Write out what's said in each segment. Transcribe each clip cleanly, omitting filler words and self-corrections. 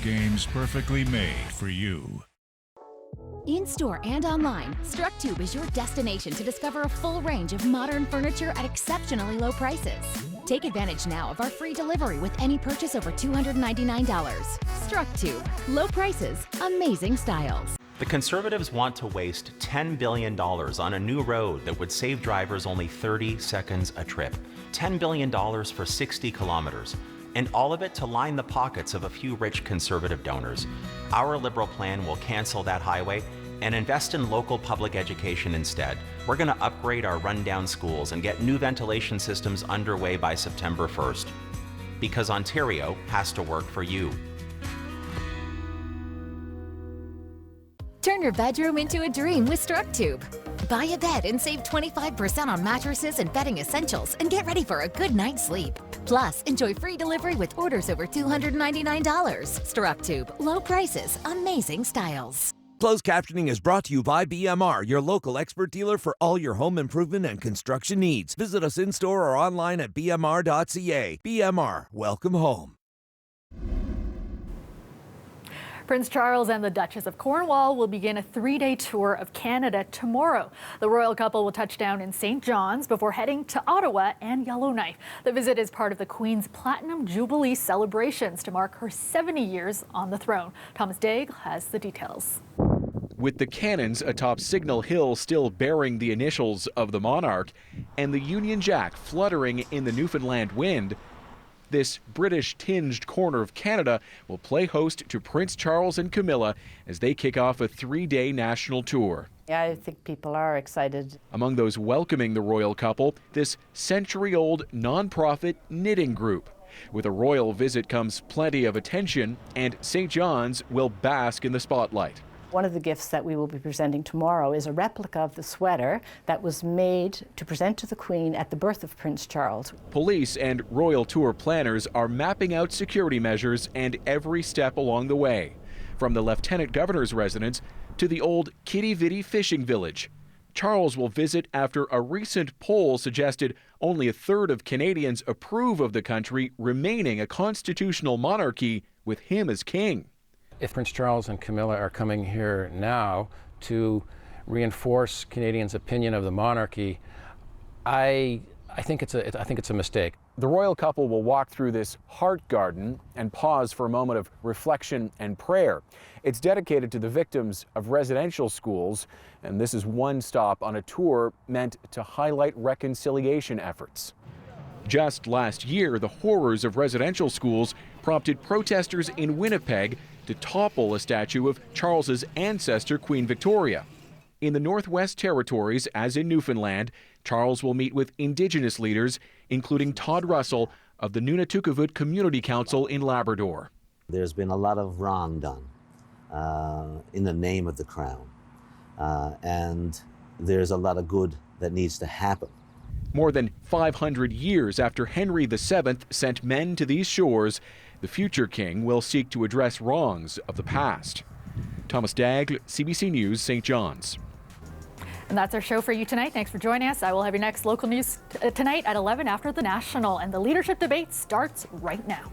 games perfectly made for you. In-store and online, StruckTube is your destination to discover a full range of modern furniture at exceptionally low prices. Take advantage now of our free delivery with any purchase over $299. StruckTube. Low prices, amazing styles. The Conservatives want to waste $10 billion on a new road that would save drivers only 30 seconds a trip. $10 billion for 60 kilometers. And all of it to line the pockets of a few rich Conservative donors. Our Liberal plan will cancel that highway and invest in local public education instead. We're going to upgrade our rundown schools and get new ventilation systems underway by September 1st. Because Ontario has to work for you. Turn your bedroom into a dream with StruckTube. Buy a bed and save 25% on mattresses and bedding essentials and get ready for a good night's sleep. Plus, enjoy free delivery with orders over $299. StruckTube. Low prices, amazing styles. Closed captioning is brought to you by BMR, your local expert dealer for all your home improvement and construction needs. Visit us in-store or online at bmr.ca. BMR, welcome home. Prince Charles and the Duchess of Cornwall will begin a 3-day tour of Canada tomorrow. The royal couple will touch down in St. John's before heading to Ottawa and Yellowknife. The visit is part of the Queen's Platinum Jubilee celebrations to mark her 70 years on the throne. Thomas Daigle has the details. With the cannons atop Signal Hill still bearing the initials of the monarch and the Union Jack fluttering in the Newfoundland wind, this British-tinged corner of Canada will play host to Prince Charles and Camilla as they kick off a 3-day national tour. Yeah, I think people are excited. Among those welcoming the royal couple, this century-old non-profit knitting group. With a royal visit comes plenty of attention, and St. John's will bask in the spotlight. One of the gifts that we will be presenting tomorrow is a replica of the sweater that was made to present to the Queen at the birth of Prince Charles. Police and royal tour planners are mapping out security measures and every step along the way, from the Lieutenant Governor's residence to the old Kitty Vitty fishing village. Charles will visit after a recent poll suggested only a third of Canadians approve of the country remaining a constitutional monarchy with him as king. If Prince Charles and Camilla are coming here now to reinforce Canadians' opinion of the monarchy, I think it's a mistake. The royal couple will walk through this heart garden and pause for a moment of reflection and prayer. It's dedicated to the victims of residential schools, and this is one stop on a tour meant to highlight reconciliation efforts. Just last year, the horrors of residential schools prompted protesters in Winnipeg to topple a statue of Charles's ancestor, Queen Victoria. In the Northwest Territories, as in Newfoundland, Charles will meet with Indigenous leaders, including Todd Russell of the Nunatukevoot Community Council in Labrador. There's been a lot of wrong done in the name of the Crown, and there's a lot of good that needs to happen. More than 500 years after Henry VII sent men to these shores, the future king will seek to address wrongs of the past. Thomas Daigle, CBC News, St. John's. And that's our show for you tonight. Thanks for joining us. I will have your next local news tonight at 11 after the National, and the leadership debate starts right now.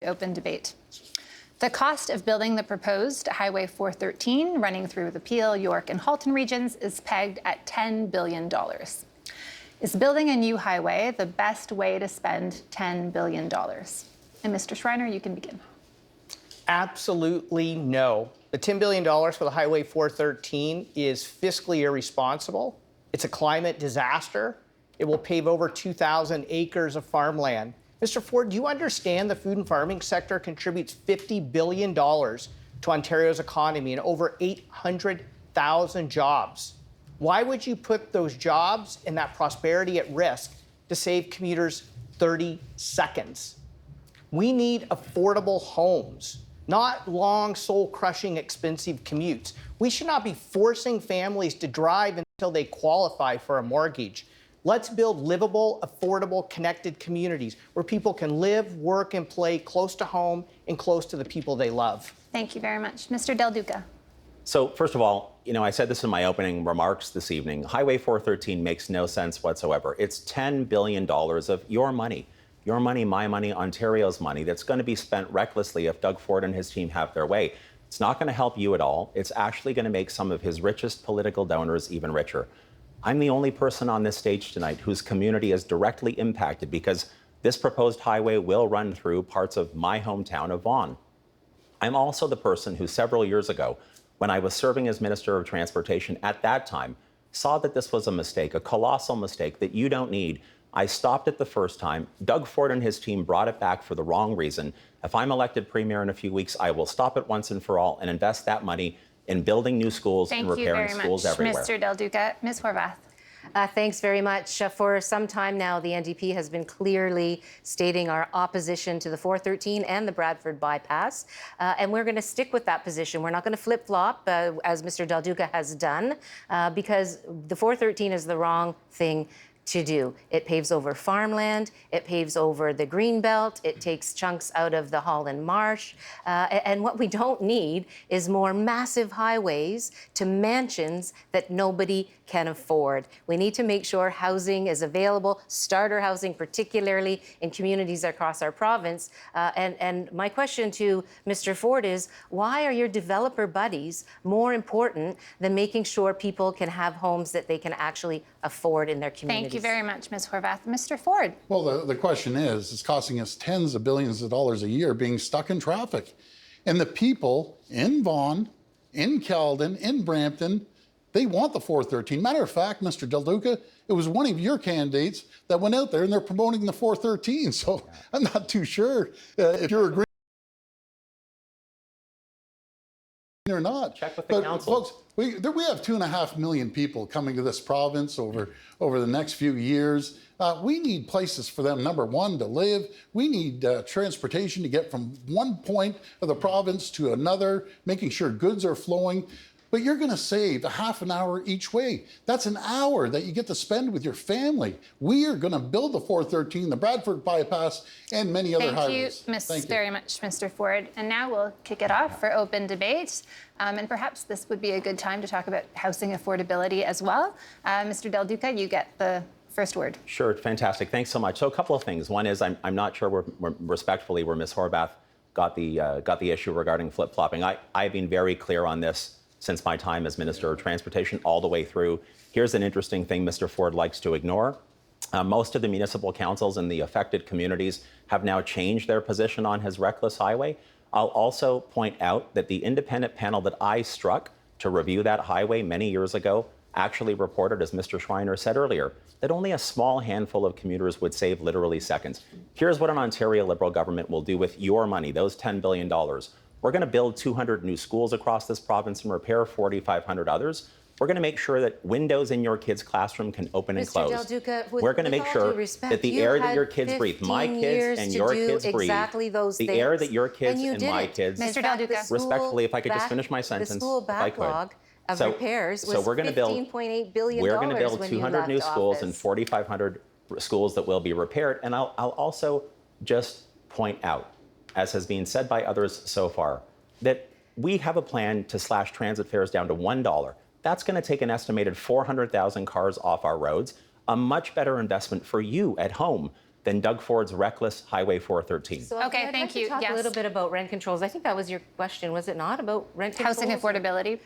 Open debate. The cost of building the proposed Highway 413 running through the Peel, York, and Halton regions is pegged at $10 billion. Is building a new highway the best way to spend $10 billion? And Mr. Schreiner, you can begin. Absolutely no. The $10 billion for the Highway 413 is fiscally irresponsible. It's a climate disaster. It will pave over 2,000 acres of farmland. Mr. Ford, do you understand the food and farming sector contributes $50 billion to Ontario's economy and over 800,000 jobs? Why would you put those jobs and that prosperity at risk to save commuters 30 seconds? We need affordable homes, not long, soul-crushing, expensive commutes. We should not be forcing families to drive until they qualify for a mortgage. Let's build livable, affordable, connected communities where people can live, work, and play close to home and close to the people they love. Thank you very much. Mr. Del Duca. So first of all, I said this in my opening remarks this evening. Highway 413 makes no sense whatsoever. It's $10 billion of your money, my money, Ontario's money that's going to be spent recklessly if Doug Ford and his team have their way. It's not going to help you at all. It's actually going to make some of his richest political donors even richer. I'm the only person on this stage tonight whose community is directly impacted because this proposed highway will run through parts of my hometown of Vaughan. I'm also the person who several years ago, when I was serving as Minister of Transportation at that time, saw that this was a mistake, a colossal mistake that you don't need. I stopped it the first time. Doug Ford and his team brought it back for the wrong reason. If I'm elected Premier in a few weeks, I will stop it once and for all and invest that money in building new schools and repairing schools everywhere. Thank you very much, Mr. Del Duca. Ms. Horvath. Thanks very much. For some time now, the NDP has been clearly stating our opposition to the 413 and the Bradford bypass, and we're going to stick with that position. We're not going to flip-flop, as Mr. Del Duca has done, because the 413 is the wrong thing to do. It paves over farmland, it paves over the Greenbelt, it takes chunks out of the Holland Marsh, and what we don't need is more massive highways to mansions that nobody can afford. We need to make sure housing is available, starter housing, particularly in communities across our province. And my question to Mr. Ford is, why are your developer buddies more important than making sure people can have homes that they can actually afford in their communities? Thank you very much, Ms. Horvath. Mr. Ford. Well, the question is, it's costing us tens of billions of dollars a year being stuck in traffic. And the people in Vaughan, in Caledon, in Brampton, they want the 413. Matter of fact, Mr. Del Duca, it was one of your candidates that went out there and they're promoting the 413. So I'm not too sure if you're agreeing or not. Check with the council. Folks, we have 2.5 million people coming to this province over the next few years. We need places for them, number one, to live. We need transportation to get from one point of the province to another, making sure goods are flowing. But you're going to save a half an hour each way. That's an hour that you get to spend with your family. We are going to build the 413, the Bradford bypass, and many other highways. Thank you very much, Mr. Ford. And now we'll kick it off for open debate. And perhaps this would be a good time to talk about housing affordability as well. Mr. Del Duca, you get the first word. Sure, fantastic. Thanks so much. So a couple of things. One is I'm not sure where Ms. Horvath got the issue regarding flip-flopping. I've been very clear on this since my time as Minister of Transportation all the way through. Here's an interesting thing Mr. Ford likes to ignore. Most of the municipal councils in the affected communities have now changed their position on his reckless highway. I'll also point out that the independent panel that I struck to review that highway many years ago actually reported, as Mr. Schreiner said earlier, that only a small handful of commuters would save literally seconds. Here's what an Ontario Liberal government will do with your money, those $10 billion. We're going to build 200 new schools across this province and repair 4,500 others. We're going to make sure that windows in your kids' classroom can open and close. Del Duca, we're going to make sure that the air that your kids breathe, my kids and your kids breathe, the air that your kids and my kids, Mr. Del Duca, respectfully, if I could just finish my sentence, the school backlog of repairs was $15.8 billion. We're going to build 200 new schools and 4,500 schools that will be repaired. And I'll also just point out, as has been said by others so far, that we have a plan to slash transit fares down to $1. That's going to take an estimated 400,000 cars off our roads, a much better investment for you at home than Doug Ford's reckless Highway 413. So Okay, I'd thank like you. to talk Yes. a little bit about rent controls. I think that was your question, was it not? About rent controls? Housing affordability.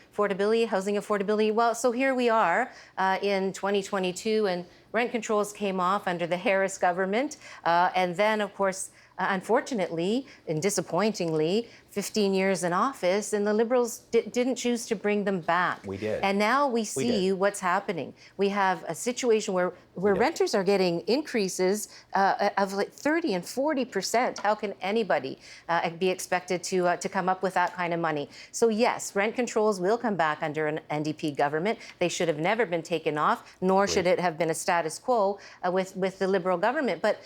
Housing affordability. Well, so here we are in 2022, and rent controls came off under the Harris government. And then, of course, unfortunately and disappointingly, 15 years in office, and the Liberals didn't choose to bring them back. We did. And now we see what's happening. We have a situation where renters are getting increases of like 30 and 40%. How can anybody be expected to come up with that kind of money? So yes, rent controls will come back under an NDP government. They should have never been taken off, nor should it have been a status quo with the Liberal government. But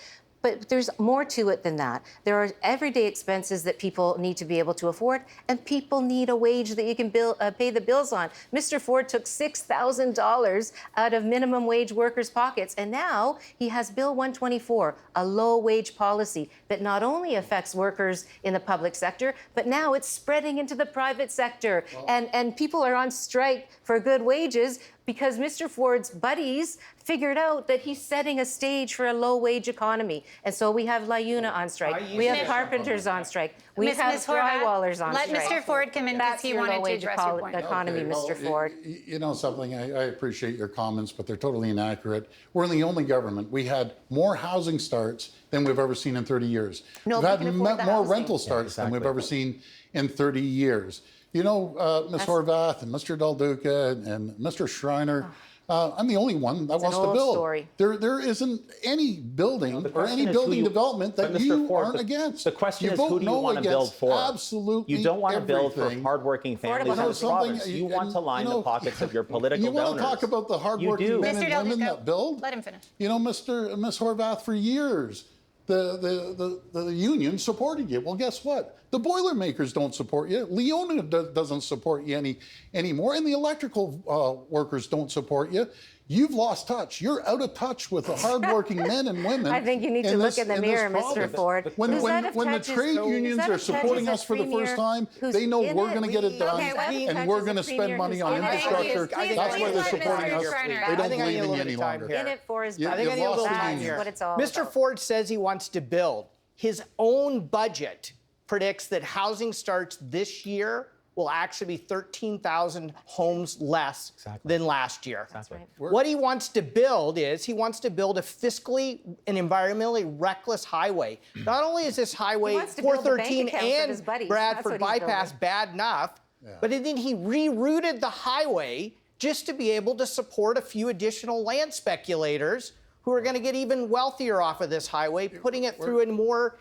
there's more to it than that. There are everyday expenses that people need to be able to afford, and people need a wage that you can pay the bills on. Mr. Ford took $6,000 out of minimum wage workers' pockets, and now he has Bill 124, a low-wage policy that not only affects workers in the public sector, but now it's spreading into the private sector. And people are on strike for good wages because Mr. Ford's buddies figured out that he's setting a stage for a low-wage economy. And so we have LiUNA on strike. We have carpenters on strike. We have drywallers on strike. Let Mr. Ford come in because he wanted to address your point. Economy, Mr. Ford. You know something, I appreciate your comments, but they're totally inaccurate. We're the only government. We had more housing starts than we've ever seen in 30 years. We've had more rental starts than we've ever seen in 30 years. You know, Ms. Horvath and Mr. Del Duca and Mr. Schreiner, I'm the only one that wants to build. Story. There isn't any building or any building development that you aren't against. The question is, who do you want to build for? Absolutely. You don't want to build for hardworking families in this province. You want to line the pockets of your political donors. You want to talk about the hardworking men and women that build? Let him finish. You know, Ms. Horvath, for years, the union supported you. Well, guess what? The Boilermakers don't support you. LiUNA doesn't support you anymore, and the electrical workers don't support you. You've lost touch. You're out of touch with the hardworking men and women. I think you need to look in the mirror, Mr. Ford. When the trade unions are supporting us for the first time, they know we're going to get it done, and we're going to spend money on infrastructure. That's why they're supporting us. They don't believe in you any longer. In it for his I think I need a little time here. Mr. Ford says he wants to build. His own budget predicts that housing starts this year will actually be 13,000 homes less than last year. Exactly. What he wants to build is he wants to build a fiscally and environmentally reckless highway. Not only is this highway 413 and Bradford bypass bad enough, but then he rerouted the highway just to be able to support a few additional land speculators who are going to get even wealthier off of this highway, putting it through a more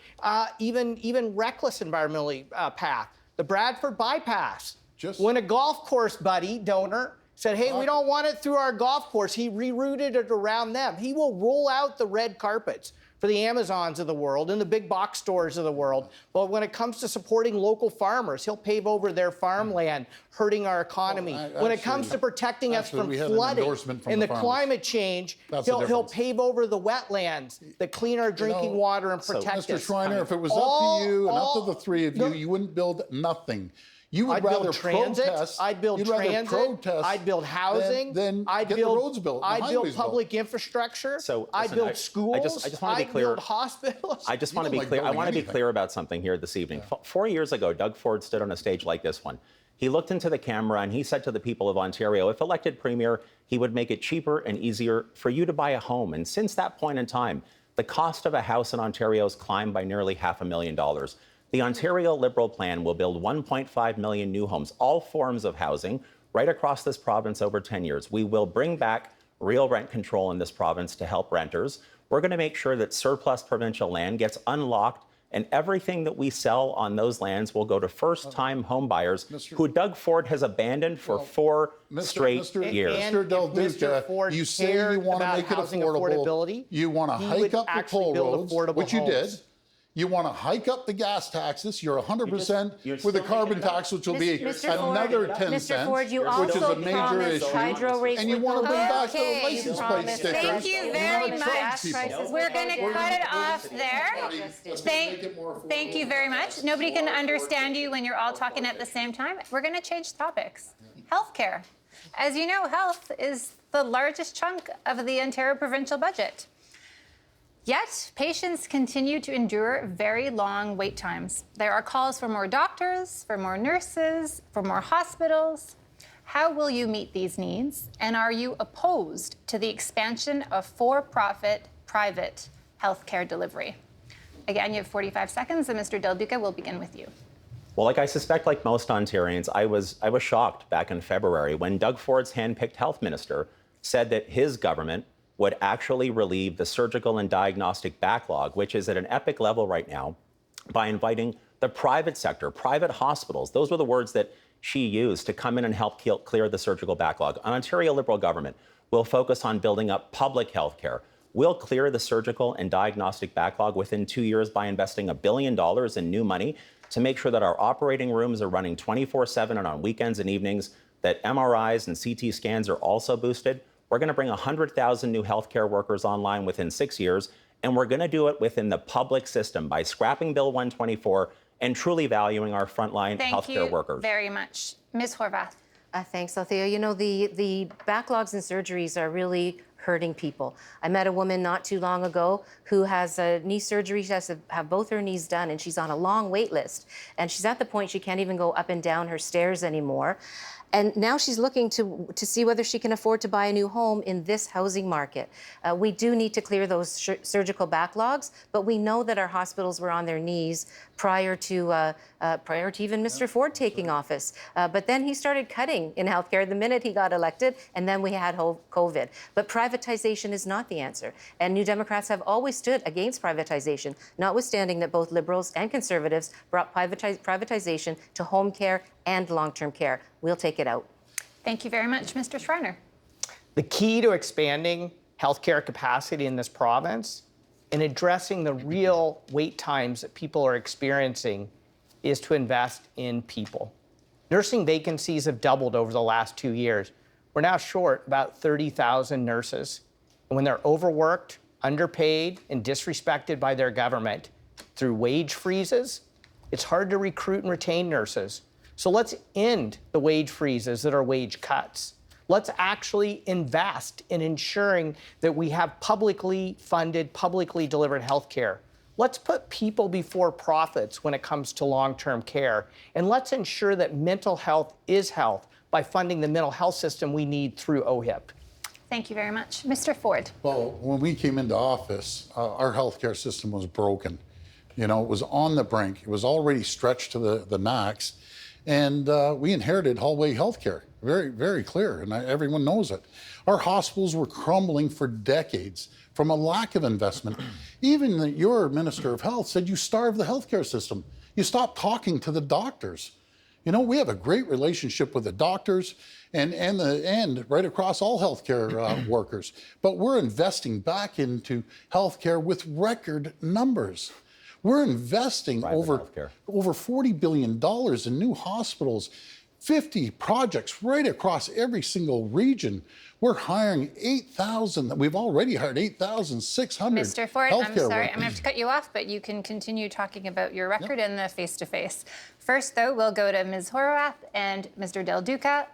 even reckless environmentally path. The Bradford bypass. When a golf course donor said, hey, we don't want it through our golf course, he rerouted it around them. He will roll out the red carpets for the Amazons of the world and the big box stores of the world. But when it comes to supporting local farmers, he'll pave over their farmland, hurting our economy. When it comes to protecting us from flooding and the climate change, he'll pave over the wetlands that clean our drinking water and protect us. Mr. Schreiner, if it was up to you and up to the three of you, you wouldn't build nothing. You would rather protest. I'd build transit. I'd build housing. I'd get the roads built. I'd build public infrastructure. I'd build schools. I just want to be clear. I'd build hospitals. I just want to be clear. I want to be clear about something here this evening. 4 years ago, Doug Ford stood on a stage like this one. He looked into the camera and he said to the people of Ontario, if elected premier, he would make it cheaper and easier for you to buy a home. And since that point in time, the cost of a house in Ontario has climbed by nearly $500,000. The Ontario Liberal plan will build 1.5 million new homes, all forms of housing, right across this province over 10 years. We will bring back real rent control in this province to help renters. We're going to make sure that surplus provincial land gets unlocked, and everything that we sell on those lands will go to first-time home buyers who Doug Ford has abandoned for 4 straight years. Mr. Del Duca, you say you want to make it affordable. You want to hike up the toll roads, which you did. You want to hike up the gas taxes. You're 100% with the carbon tax, which will be another 10 cents, which is a major issue. And you want to bring back the license plate stickers. Thank you very much. We're going to cut it off there. Thank you very much. Nobody can understand you when you're all talking at the same time. We're going to change topics. Healthcare. As you know, health is the largest chunk of the Ontario provincial budget. Yet, patients continue to endure very long wait times. There are calls for more doctors, for more nurses, for more hospitals. How will you meet these needs? And are you opposed to the expansion of for-profit private healthcare delivery? Again, you have 45 seconds, and Mr. Del Duca, we'll begin with you. Well, I suspect, like most Ontarians, I was shocked back in February when Doug Ford's hand-picked health minister said that his government would actually relieve the surgical and diagnostic backlog, which is at an epic level right now, by inviting the private sector, private hospitals. Those were the words that she used to come in and help clear the surgical backlog. An Ontario Liberal government will focus on building up public health care. We'll clear the surgical and diagnostic backlog within 2 years by investing $1 billion in new money to make sure that our operating rooms are running 24/7 and on weekends and evenings, that MRIs and CT scans are also boosted. We're going to bring 100,000 new healthcare workers online within 6 years, and we're going to do it within the public system by scrapping Bill 124 and truly valuing our frontline healthcare workers. Thank you very much. Ms. Horvath. Thanks, Althea. You know, the backlogs in surgeries are really hurting people. I met a woman not too long ago who has a knee surgery. She has to have both her knees done, and she's on a long wait list. And she's at the point she can't even go up and down her stairs anymore. And now she's looking to see whether she can afford to buy a new home in this housing market. We do need to clear those surgical backlogs, but we know that our hospitals were on their knees prior to even Mr. Ford taking office. But then he started cutting in healthcare the minute he got elected, and then we had COVID. But privatization is not the answer. And New Democrats have always stood against privatization, notwithstanding that both Liberals and Conservatives brought privatization to home care and long-term care. We'll take it out. Thank you very much. Mr. Schreiner. The key to expanding healthcare capacity in this province and addressing the real wait times that people are experiencing is to invest in people. Nursing vacancies have doubled over the last 2 years. We're now short about 30,000 nurses. And when they're overworked, underpaid, and disrespected by their government through wage freezes, it's hard to recruit and retain nurses. So let's end the wage freezes that are wage cuts. Let's actually invest in ensuring that we have publicly funded, publicly delivered health care. Let's put people before profits when it comes to long-term care. And let's ensure that mental health is health by funding the mental health system we need through OHIP. Thank you very much. Mr. Ford. Well, when we came into office, our healthcare system was broken. You know, it was on the brink. It was already stretched to the max. And we inherited hallway healthcare, very, very clear, and everyone knows it. Our hospitals were crumbling for decades from a lack of investment. Even your Minister of Health said you starved the healthcare system. You stopped talking to the doctors. You know, we have a great relationship with the doctors and right across all healthcare workers, but we're investing back into healthcare with record numbers. We're investing over $40 billion in new hospitals, 50 projects right across every single region. We're hiring 8,000. We've already hired 8,600 Mr. Ford, healthcare I'm sorry, workers. I'm going to have to cut you off, but you can continue talking about your record in the face-to-face. First, though, we'll go to Ms. Horvath and Mr. Del Duca.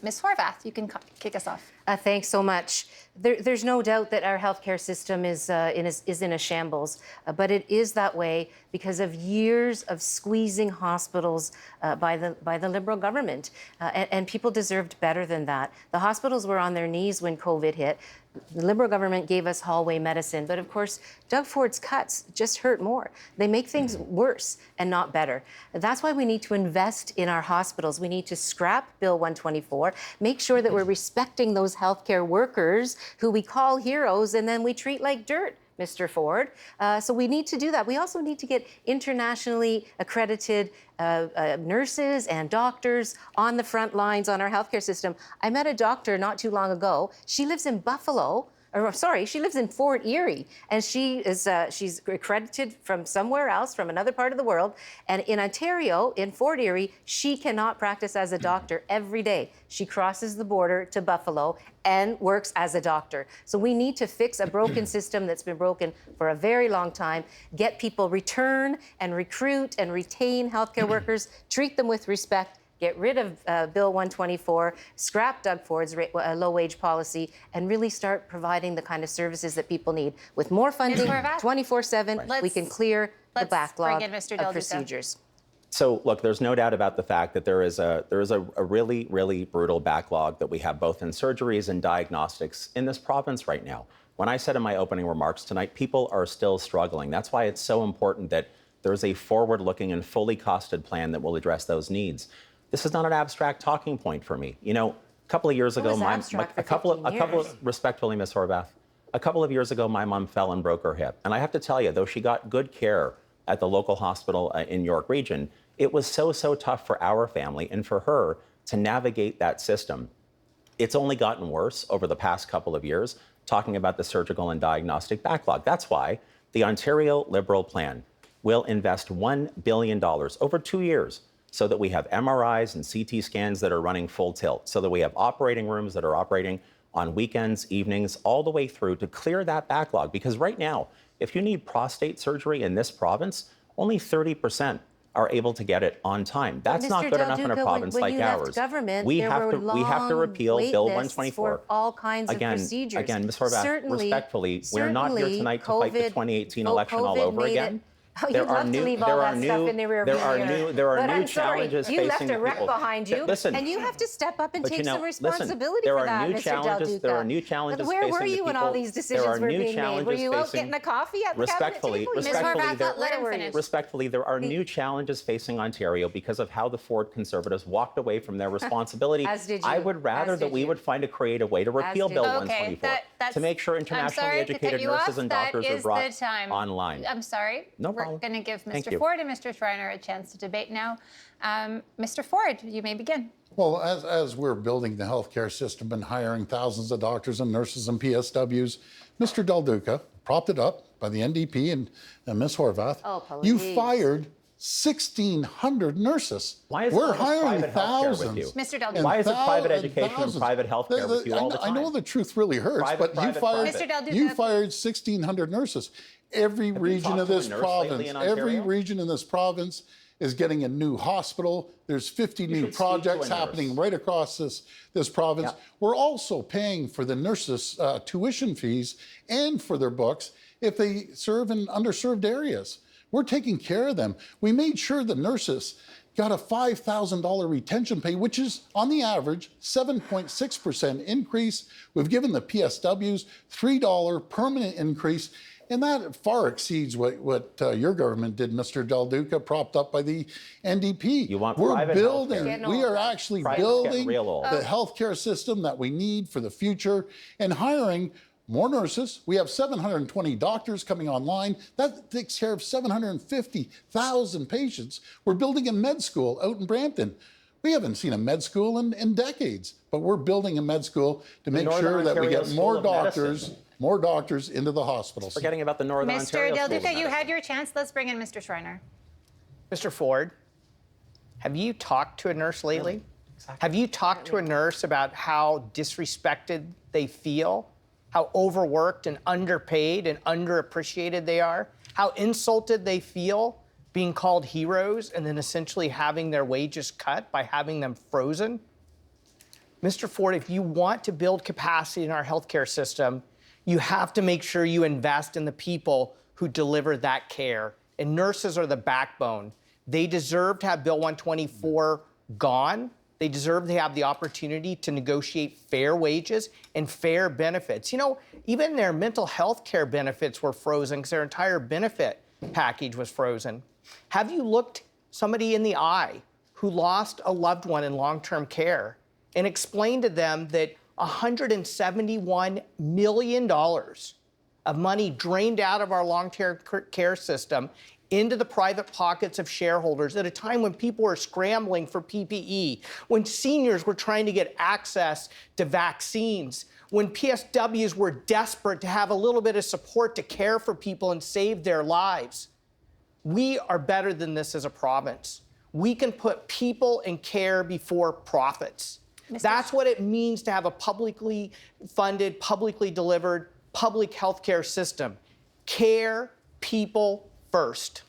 Ms. Horvath, you can kick us off. Thanks so much. There's no doubt that our healthcare system is in a shambles, but it is that way because of years of squeezing hospitals by the Liberal government, and people deserved better than that. The hospitals were on their knees when COVID hit. The Liberal government gave us hallway medicine, but of course, Doug Ford's cuts just hurt more. They make things worse and not better. That's why we need to invest in our hospitals. We need to scrap Bill 124, make sure that we're respecting those healthcare workers who we call heroes and then we treat like dirt, Mr. Ford. So we need to do that. We also need to get internationally accredited nurses and doctors on the front lines on our healthcare system. I met a doctor not too long ago. She lives in she lives in Fort Erie, and she's accredited from somewhere else, from another part of the world. And in Ontario, in Fort Erie, she cannot practice as a doctor every day. She crosses the border to Buffalo and works as a doctor. So we need to fix a broken system that's been broken for a very long time, get people return and recruit and retain healthcare workers, treat them with respect, get rid of Bill 124, scrap Doug Ford's low-wage policy, and really start providing the kind of services that people need. With more funding, 24/7, we can clear the backlog of procedures. So, look, there's no doubt about the fact that there is a really, really brutal backlog that we have both in surgeries and diagnostics in this province right now. When I said in my opening remarks tonight, people are still struggling. That's why it's so important that there's a forward-looking and fully costed plan that will address those needs. This is not an abstract talking point for me. You know, a couple of years ago, respectfully, Ms. Horwath, a couple of years ago, my mom fell and broke her hip. And I have to tell you, though she got good care at the local hospital in York Region, it was so tough for our family and for her to navigate that system. It's only gotten worse over the past couple of years, talking about the surgical and diagnostic backlog. That's why the Ontario Liberal plan will invest $1 billion over 2 years so that we have MRIs and CT scans that are running full tilt, so that we have operating rooms that are operating on weekends, evenings, all the way through to clear that backlog. Because right now, if you need prostate surgery in this province, only 30% are able to get it on time. That's not good enough in a province like ours. We have to repeal Bill 124 for all kinds of procedures. Again, Ms. Horwath, respectfully, we're not here tonight to fight the 2018 election all over again. You'd love to leave all that stuff in the rear view. There are new challenges facing people. You left a wreck behind you, and you have to step up and take some responsibility for that, Mr. Del Duca. There are new challenges facing Where were you when all these decisions were being made? Were you out getting a coffee at the cabinet table? Respectfully, there are new challenges facing Ontario because of how the Ford Conservatives walked away from their responsibility. I would rather that we would find a creative way to repeal Bill 124 to make sure internationally educated nurses and doctors are brought online. I'm sorry. No problem. We're going to give Mr. Ford and Mr. Schreiner a chance to debate now. Mr. Ford, you may begin. Well, as we're building the healthcare system and hiring thousands of doctors and nurses and PSWs, Mr. Del Duca, propped it up by the NDP and Ms. Horwath, you fired 1,600 nurses. Why is we're hiring thousands. Mr. Del Duca. Why is it private education and private healthcare with you all the time? I know the truth really hurts, but you fired 1,600 nurses. Every region of this province, is getting a new hospital. There's 50 new projects happening right across this province. Yeah. We're also paying for the nurses' tuition fees and for their books if they serve in underserved areas. We're taking care of them. We made sure the nurses got a $5,000 retention pay, which is, on the average, 7.6% increase. We've given the PSWs $3 permanent increase. And that far exceeds what your government did, Mr. Del Duca, propped up by the NDP. We're building, we are actually building the healthcare system that we need for the future and hiring more nurses. We have 720 doctors coming online. That takes care of 750,000 patients. We're building a med school out in Brampton. We haven't seen a med school in decades, but we're building a med school to make sure that we get more doctors into the hospitals. Forgetting about the Northern Ontario Mr. Del Duca, you had your chance. Let's bring in Mr. Schreiner. Mr. Ford, have you talked to a nurse lately? Exactly. Have you talked to a nurse about how disrespected they feel? How overworked and underpaid and underappreciated they are? How insulted they feel being called heroes and then essentially having their wages cut by having them frozen? Mr. Ford, if you want to build capacity in our healthcare system, you have to make sure you invest in the people who deliver that care. And nurses are the backbone. They deserve to have Bill 124 gone. They deserve to have the opportunity to negotiate fair wages and fair benefits. You know, even their mental health care benefits were frozen because their entire benefit package was frozen. Have you looked somebody in the eye who lost a loved one in long-term care and explained to them that $171 million of money drained out of our long-term care system into the private pockets of shareholders at a time when people were scrambling for PPE, when seniors were trying to get access to vaccines, when PSWs were desperate to have a little bit of support to care for people and save their lives? We are better than this as a province. We can put people and care before profits. That's what it means to have a publicly funded, publicly delivered, public healthcare system. Care, people first.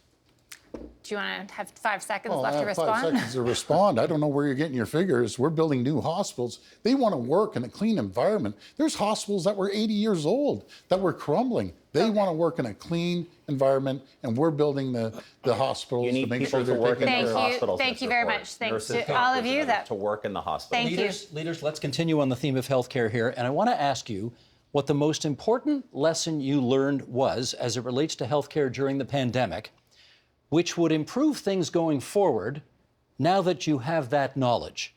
Do you want to have 5 seconds Well, left I to have 5 respond? seconds to respond. I don't know where you're getting your figures. We're building new hospitals. They want to work in a clean environment. There's hospitals that were 80 years old that were crumbling. They want to work in a clean environment, and we're building the hospitals You need to make people sure to they're work in taken those care of. hospitals. Thank you Mr. very Ford. much. Thanks Nurses, to all of you representatives to work in the hospital. Thank you. Leaders, let's continue on the theme of healthcare here. And I want to ask you what the most important lesson you learned was as it relates to healthcare during the pandemic, which would improve things going forward now that you have that knowledge.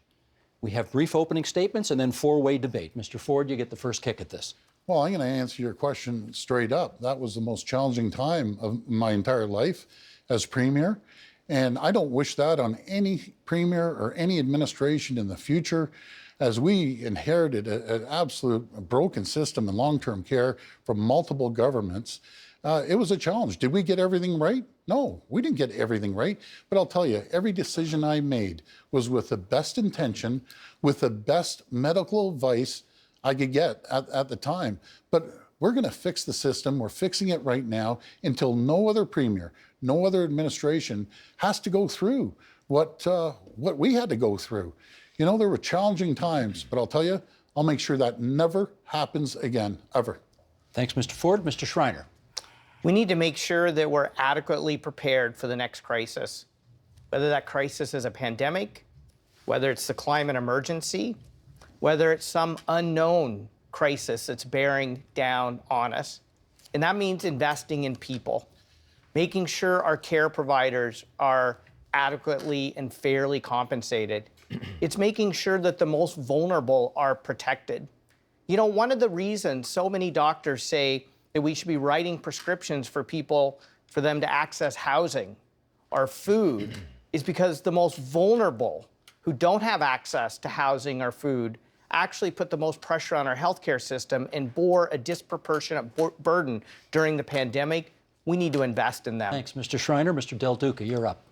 We have brief opening statements and then four-way debate. Mr. Ford, you get the first kick at this. Well, I'm going to answer your question straight up. That was the most challenging time of my entire life as Premier. And I don't wish that on any Premier or any administration in the future, as we inherited an absolute broken system in long-term care from multiple governments. It was a challenge. Did we get everything right? No, we didn't get everything right. But I'll tell you, every decision I made was with the best intention, with the best medical advice I could get at the time. But we're going to fix the system. We're fixing it right now until no other Premier, no other administration has to go through what we had to go through. You know, there were challenging times, but I'll tell you, I'll make sure that never happens again, ever. Thanks, Mr. Ford. Mr. Schreiner. We need to make sure that we're adequately prepared for the next crisis, whether that crisis is a pandemic, whether it's the climate emergency, whether it's some unknown crisis that's bearing down on us. And that means investing in people, making sure our care providers are adequately and fairly compensated. It's making sure that the most vulnerable are protected. You know, one of the reasons so many doctors say that we should be writing prescriptions for people for them to access housing or food is because the most vulnerable who don't have access to housing or food actually put the most pressure on our healthcare system and bore a disproportionate burden during the pandemic. We need to invest in them. Thanks, Mr. Schreiner. Mr. Del Duca, you're up.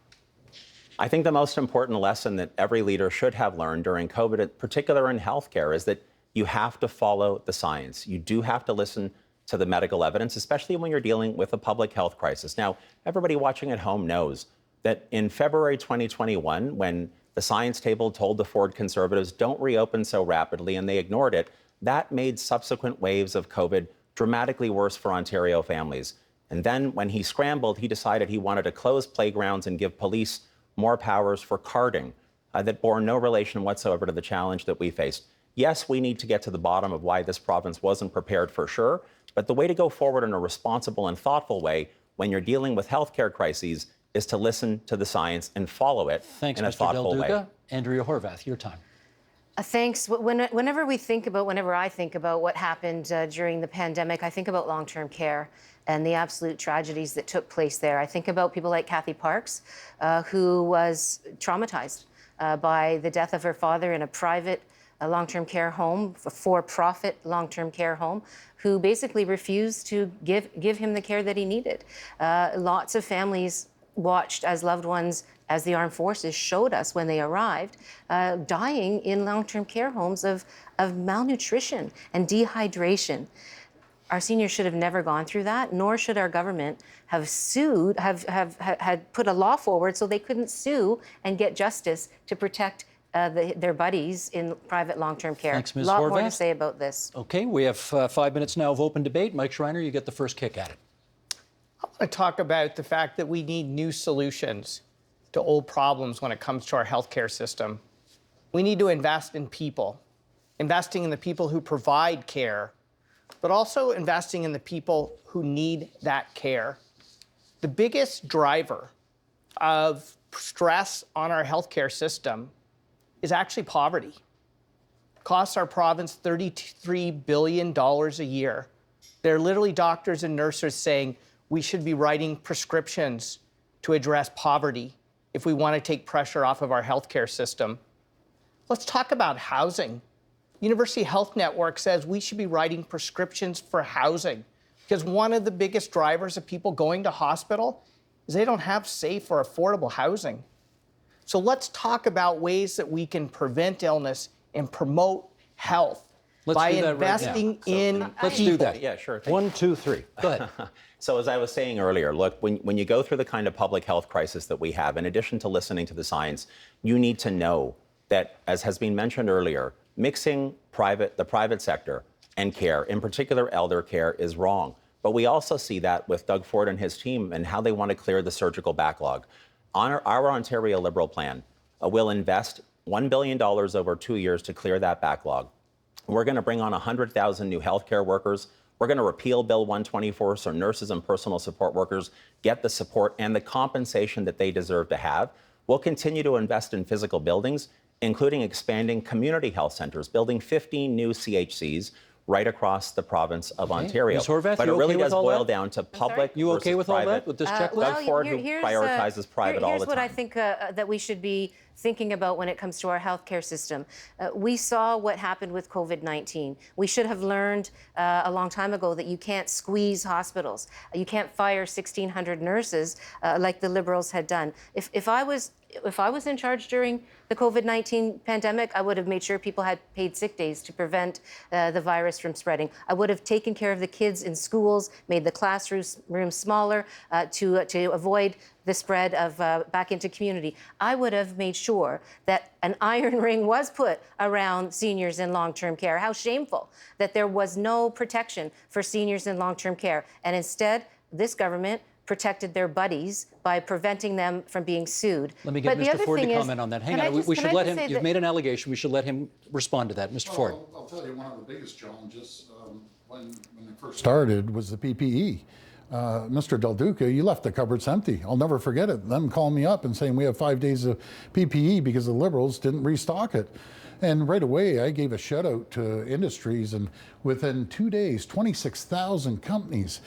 I think the most important lesson that every leader should have learned during COVID, in particular in healthcare, is that you have to follow the science. You do have to listen to the medical evidence, especially when you're dealing with a public health crisis. Now, everybody watching at home knows that in February 2021, when the science table told the Ford Conservatives don't reopen so rapidly, and they ignored it, that made subsequent waves of COVID dramatically worse for Ontario families. And then when he scrambled, he decided he wanted to close playgrounds and give police more powers for carding that bore no relation whatsoever to the challenge that we faced. Yes, we need to get to the bottom of why this province wasn't prepared for sure, but the way to go forward in a responsible and thoughtful way when you're dealing with healthcare crises is to listen to the science and follow it in a thoughtful way. Andrea Horvath, your time. Thanks. Whenever I think about what happened during the pandemic, I think about long-term care and the absolute tragedies that took place there. I think about people like Kathy Parks, who was traumatized by the death of her father in a private long-term care home, a for-profit long-term care home, who basically refused to give him the care that he needed. Lots of families watched as loved ones, as the armed forces showed us when they arrived, dying in long-term care homes of malnutrition and dehydration. Our seniors should have never gone through that, nor should our government have had put a law forward so they couldn't sue and get justice to protect their buddies in private long-term care. Thanks, Ms. A lot Horvath. more to say about this. Okay, we have 5 minutes now of open debate. Mike Schreiner, you get the first kick at it. I want to talk about the fact that we need new solutions to old problems when it comes to our healthcare system. We need to invest in people, investing in the people who provide care, but also investing in the people who need that care. The biggest driver of stress on our healthcare system is actually poverty. It costs our province $33 billion a year. There are literally doctors and nurses saying we should be writing prescriptions to address poverty if we want to take pressure off of our healthcare system. Let's talk about housing. University Health Network says we should be writing prescriptions for housing because one of the biggest drivers of people going to hospital is they don't have safe or affordable housing. So let's talk about ways that we can prevent illness and promote health. Let's by do that investing right now. in Let's people. do that. Yeah, sure. 1, 2, 3. Go ahead. So as I was saying earlier, look, when you go through the kind of public health crisis that we have, in addition to listening to the science, you need to know that, as has been mentioned earlier, mixing the private sector and care, in particular elder care, is wrong. But we also see that with Doug Ford and his team and how they want to clear the surgical backlog. Our Ontario Liberal plan will invest $1 billion over 2 years to clear that backlog. We're going to bring on 100,000 new healthcare workers. We're going to repeal Bill 124 so nurses and personal support workers get the support and the compensation that they deserve to have. We'll continue to invest in physical buildings, including expanding community health centers, building 15 new CHCs right across the province of Ontario. Ms. Horvath, but you it really okay with does all boil that? down to public You okay versus with all private. that, with this checklist? Doug Ford, who prioritizes private all the Here's what time. I think that we should be thinking about when it comes to our healthcare system. We saw what happened with COVID-19. We should have learned a long time ago that you can't squeeze hospitals. You can't fire 1,600 nurses like the Liberals had done. If I was in charge during the COVID-19 pandemic, I would have made sure people had paid sick days to prevent the virus from spreading. I would have taken care of the kids in schools, made the classrooms smaller to avoid the spread of back into community. I would have made sure that an iron ring was put around seniors in long-term care. How shameful that there was no protection for seniors in long-term care. And instead, this government protected their buddies by preventing them from being sued. Let me get Mr. Ford to comment on that. Hang on. We should let him. You've made an allegation. We should let him respond to that. Mr. Ford. I'll tell you, one of the biggest challenges when it first started was the PPE. Mr. Del Duca, you left the cupboards empty. I'll never forget it. Them calling me up and saying we have 5 days of PPE because the Liberals didn't restock it. And right away, I gave a shout out to industries, and within 2 days, 26,000 companies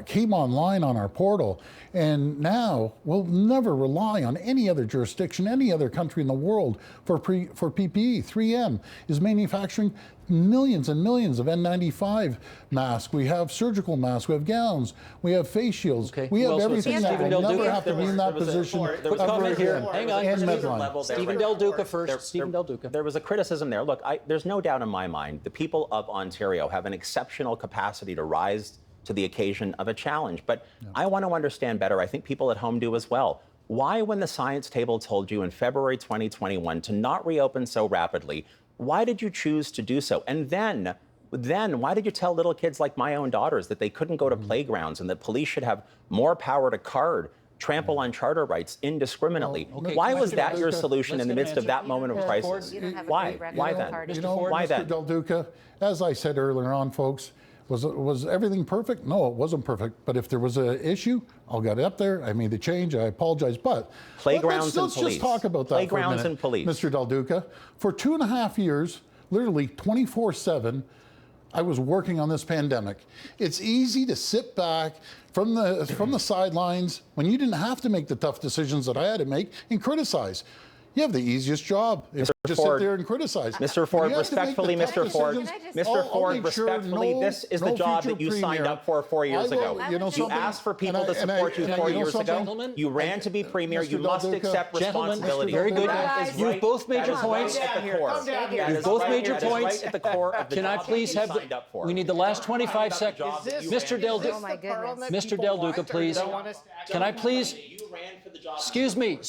came online on our portal. And now we'll never rely on any other jurisdiction, any other country in the world for PPE. 3M is manufacturing millions and millions of N95 masks. We have surgical masks, we have gowns, we have face shields. Okay. We have everything that Stephen will Del never Duca. have to be in that position Quick comment here. Hang on. in Medline. Stephen Del Duca first. Stephen Del Duca. There was a criticism there. Look, there's no doubt in my mind the people of Ontario have an exceptional capacity to rise to the occasion of a challenge. But I want to understand better. I think people at home do as well. Why, when the science table told you in February 2021 to not reopen so rapidly, why did you choose to do so? And then why did you tell little kids like my own daughters that they couldn't go to playgrounds and that police should have more power to trample on charter rights indiscriminately? Why was that your solution in the midst of that moment of crisis? Why? Why then? Why Mr. then? Del Duca, as I said earlier on, folks, was everything perfect? No, it wasn't perfect. But if there was an issue, I'll get up there. I made the change. I apologize. But Playgrounds and let's police. just talk about that Playgrounds for a minute, and police. Mr. Del Duca. For 2.5 years, literally 24/7, I was working on this pandemic. It's easy to sit back from the sidelines when you didn't have to make the tough decisions that I had to make and criticize. You have the easiest job. If you just sit there and criticize. Mr. Ford, respectfully, Mr. Ford, respectfully, this is the job that you signed up for 4 years ago. You asked for people to support you 4 years ago. You ran to be premier. You must accept responsibility. Very good. You've both made your That is points. right at the core. You've both made your points. Right at the core of the Can I job please that you have signed up for. we need the last 25 seconds. Mr. Del Duca, Oh my goodness. Mr. Del Duca, please. Can I please? Excuse me.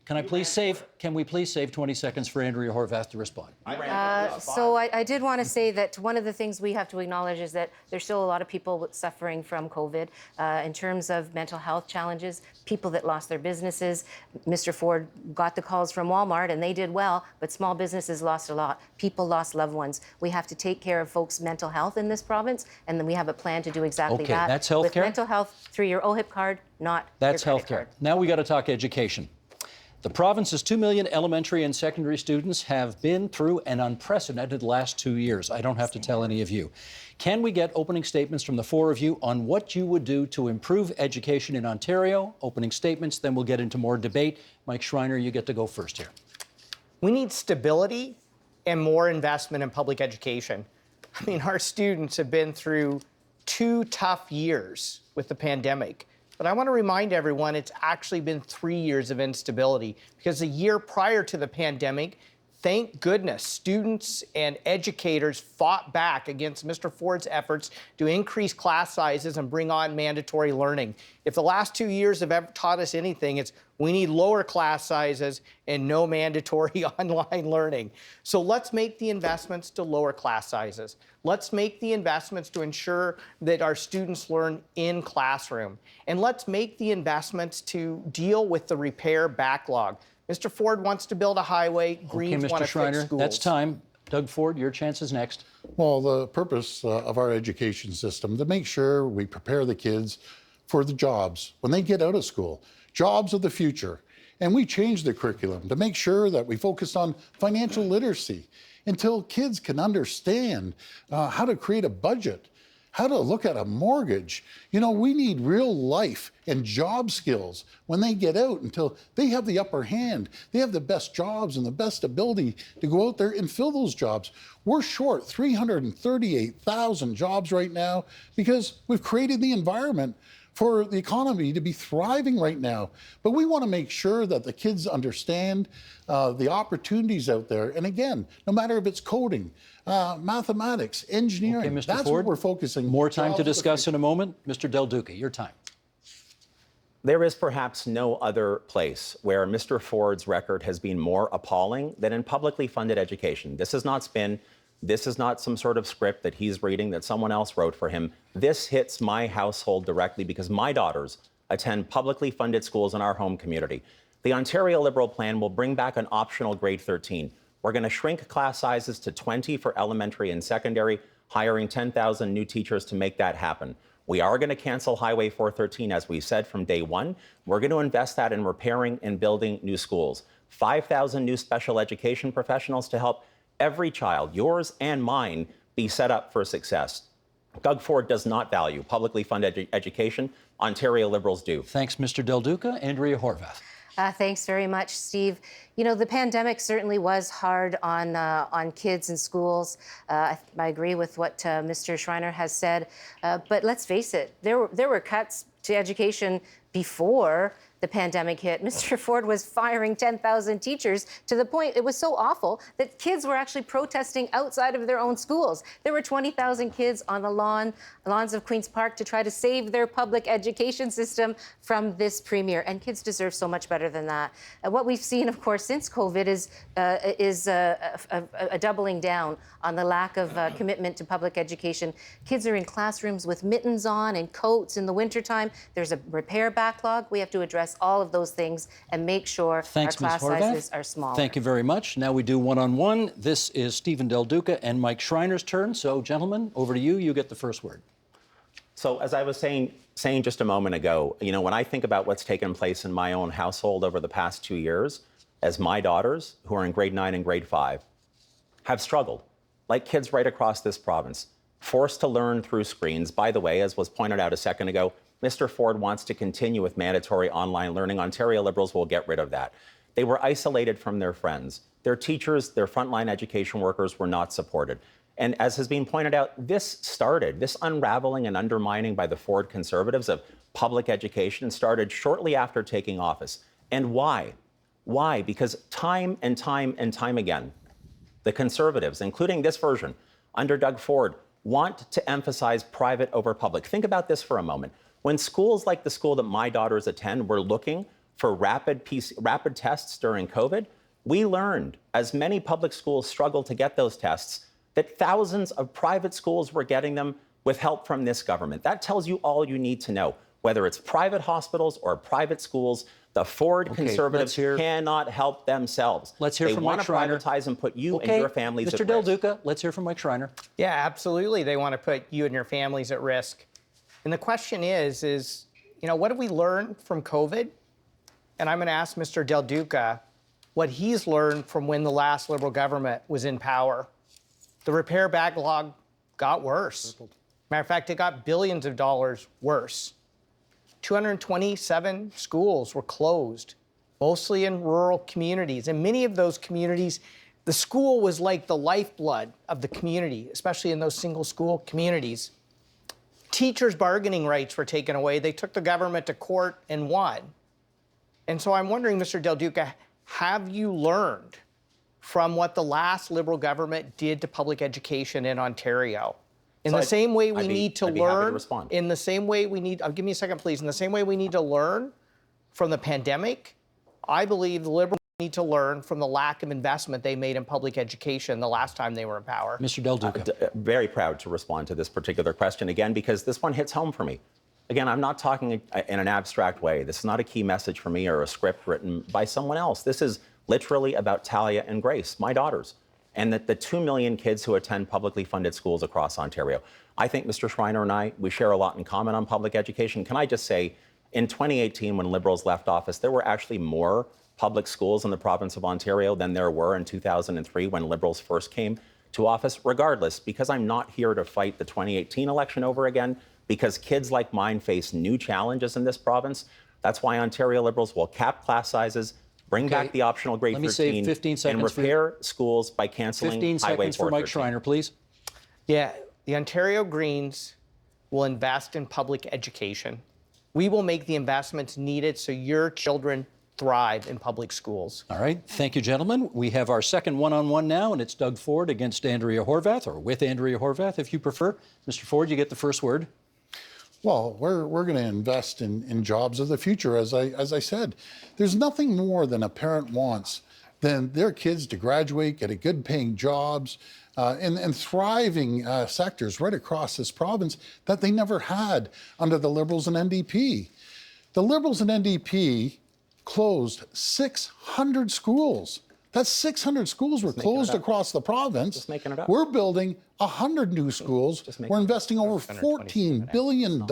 Can we please save 20 seconds for Andrea Horvath to respond? So I did want to say that one of the things we have to acknowledge is that there's still a lot of people suffering from COVID in terms of mental health challenges, people that lost their businesses. Mr. Ford got the calls from Walmart and they did well, but small businesses lost a lot. People lost loved ones. We have to take care of folks' mental health in this province, and then we have a plan to do exactly Okay, that. that's healthcare? With mental health through your OHIP card, not That's your credit healthcare. card. Now we got to talk education. The province's 2 million elementary and secondary students have been through an unprecedented last 2 years. I don't have to tell any of you. Can we get opening statements from the four of you on what you would do to improve education in Ontario? Opening statements, then we'll get into more debate. Mike Schreiner, you get to go first here. We need stability and more investment in public education. I mean, our students have been through 2 tough years with the pandemic. But I want to remind everyone it's actually been 3 years of instability, because the year prior to the pandemic, Thank goodness students and educators fought back against Mr. Ford's efforts to increase class sizes and bring on mandatory learning. If the last 2 years have ever taught us anything, it's we need lower class sizes and no mandatory online learning. So let's make the investments to lower class sizes. Let's make the investments to ensure that our students learn in classroom. And let's make the investments to deal with the repair backlog. Mr. Ford wants to build a highway. Greens want to fix Schreiner, schools. that's time. Doug Ford, your chance is next. Well, the purpose of our education system to make sure we prepare the kids for the jobs when they get out of school, jobs of the future. And we changed the curriculum to make sure that we focused on financial literacy until kids can understand how to create a budget, how to look at a mortgage. You know, we need real life and job skills when they get out until they have the upper hand. They have the best jobs and the best ability to go out there and fill those jobs. We're short 338,000 jobs right now because we've created the environment for the economy to be thriving right now. But we want to make sure that the kids understand the opportunities out there. And again, no matter if it's coding, mathematics, engineering, Okay, Mr. that's Ford, what we're focusing. More time to Jobs discuss in a moment. Mr. Del Duca, your time. There is perhaps no other place where Mr. Ford's record has been more appalling than in publicly funded education. This is not spin. This is not some sort of script that he's reading that someone else wrote for him. This hits my household directly because my daughters attend publicly funded schools in our home community. The Ontario Liberal plan will bring back an optional grade 13. We're going to shrink class sizes to 20 for elementary and secondary, hiring 10,000 new teachers to make that happen. We are going to cancel Highway 413, as we said from day one. We're going to invest that in repairing and building new schools. 5,000 new special education professionals to help every child, yours and mine, be set up for success. Doug Ford does not value publicly funded education. Ontario Liberals do. Thanks, Mr. Del Duca. Andrea Horvath. Thanks very much, Steve. You know, the pandemic certainly was hard on kids and schools. I agree with what Mr. Schreiner has said. But let's face it, there were cuts to education before the pandemic hit. Mr. Ford was firing 10,000 teachers to the point it was so awful that kids were actually protesting outside of their own schools. There were 20,000 kids on the lawns of Queen's Park to try to save their public education system from this premier. And kids deserve so much better than that. What we've seen, of course, since COVID is a doubling down on the lack of commitment to public education. Kids are in classrooms with mittens on and coats in the wintertime. There's a repair backlog. We have to address all of those things and make sure our class sizes are smaller. Thank you very much. Now we do one-on-one. This is Stephen Del Duca and Mike Schreiner's turn. So, gentlemen, over to you. You get the first word. So, as I was saying just a moment ago, you know, when I think about what's taken place in my own household over the past 2 years, as my daughters, who are in grade 9 and grade 5, have struggled, like kids right across this province, forced to learn through screens. By the way, as was pointed out a second ago, Mr. Ford wants to continue with mandatory online learning. Ontario Liberals will get rid of that. They were isolated from their friends. Their teachers, their frontline education workers were not supported. And as has been pointed out, this unraveling and undermining by the Ford Conservatives of public education started shortly after taking office. And why? Why? Because time and time and time again, the Conservatives, including this version, under Doug Ford, want to emphasize private over public. Think about this for a moment. When schools like the school that my daughters attend were looking for rapid tests during COVID, we learned, as many public schools struggled to get those tests, that thousands of private schools were getting them with help from this government. That tells you all you need to know. Whether it's private hospitals or private schools, the Ford Conservatives cannot help themselves. Let's hear from Mike Schreiner. They want to privatize and put you and your families at risk. Mr. Del Duca, let's hear from Mike Schreiner. Yeah, absolutely. They want to put you and your families at risk. And the question is, you know, what have we learned from COVID? And I'm going to ask Mr. Del Duca what he's learned from when the last Liberal government was in power. The repair backlog got worse. Matter of fact, it got billions of dollars worse. 227 schools were closed, mostly in rural communities. And many of those communities, the school was like the lifeblood of the community, especially in those single school communities. Teachers' bargaining rights were taken away. They took the government to court and won. And so I'm wondering, Mr. Del Duca, have you learned from what the last Liberal government did to public education in Ontario. In So the same way we need to I'd be happy to learn, respond. in the same way we need, give me a second, please. In the same way we need to learn from the pandemic, I believe the Liberals need to learn from the lack of investment they made in public education the last time they were in power. Mr. Del Duca. Very proud to respond to this particular question again, because this one hits home for me. Again, I'm not talking in an abstract way. This is not a key message for me or a script written by someone else. This is literally about Talia and Grace, my daughters, and the 2 million kids who attend publicly funded schools across Ontario. I think Mr. Schreiner and I, we share a lot in common on public education. Can I just say, in 2018, when Liberals left office, there were actually more public schools in the province of Ontario than there were in 2003 when Liberals first came to office. Regardless, because I'm not here to fight the 2018 election over again, because kids like mine face new challenges in this province. That's why Ontario Liberals will cap class sizes, bring back the optional grade 13, save 15 seconds and repair schools by canceling 15 Highway seconds for 413. Mike Schreiner, please. Yeah, the Ontario Greens will invest in public education. We will make the investments needed so your children thrive in public schools. All right. Thank you, gentlemen. We have our second one-on-one now, and it's Doug Ford against Andrea Horwath, or with Andrea Horwath, if you prefer. Mr. Ford, you get the first word. Well, we're going to invest in jobs of the future. As I said, there's nothing more than a parent wants than their kids to graduate, get a good paying jobs, and thriving sectors right across this province that they never had under the Liberals and NDP. The Liberals and NDP closed 600 schools. That's 600 schools were closed across the province. Just making it up. We're building 100 new schools. We're investing over $14 billion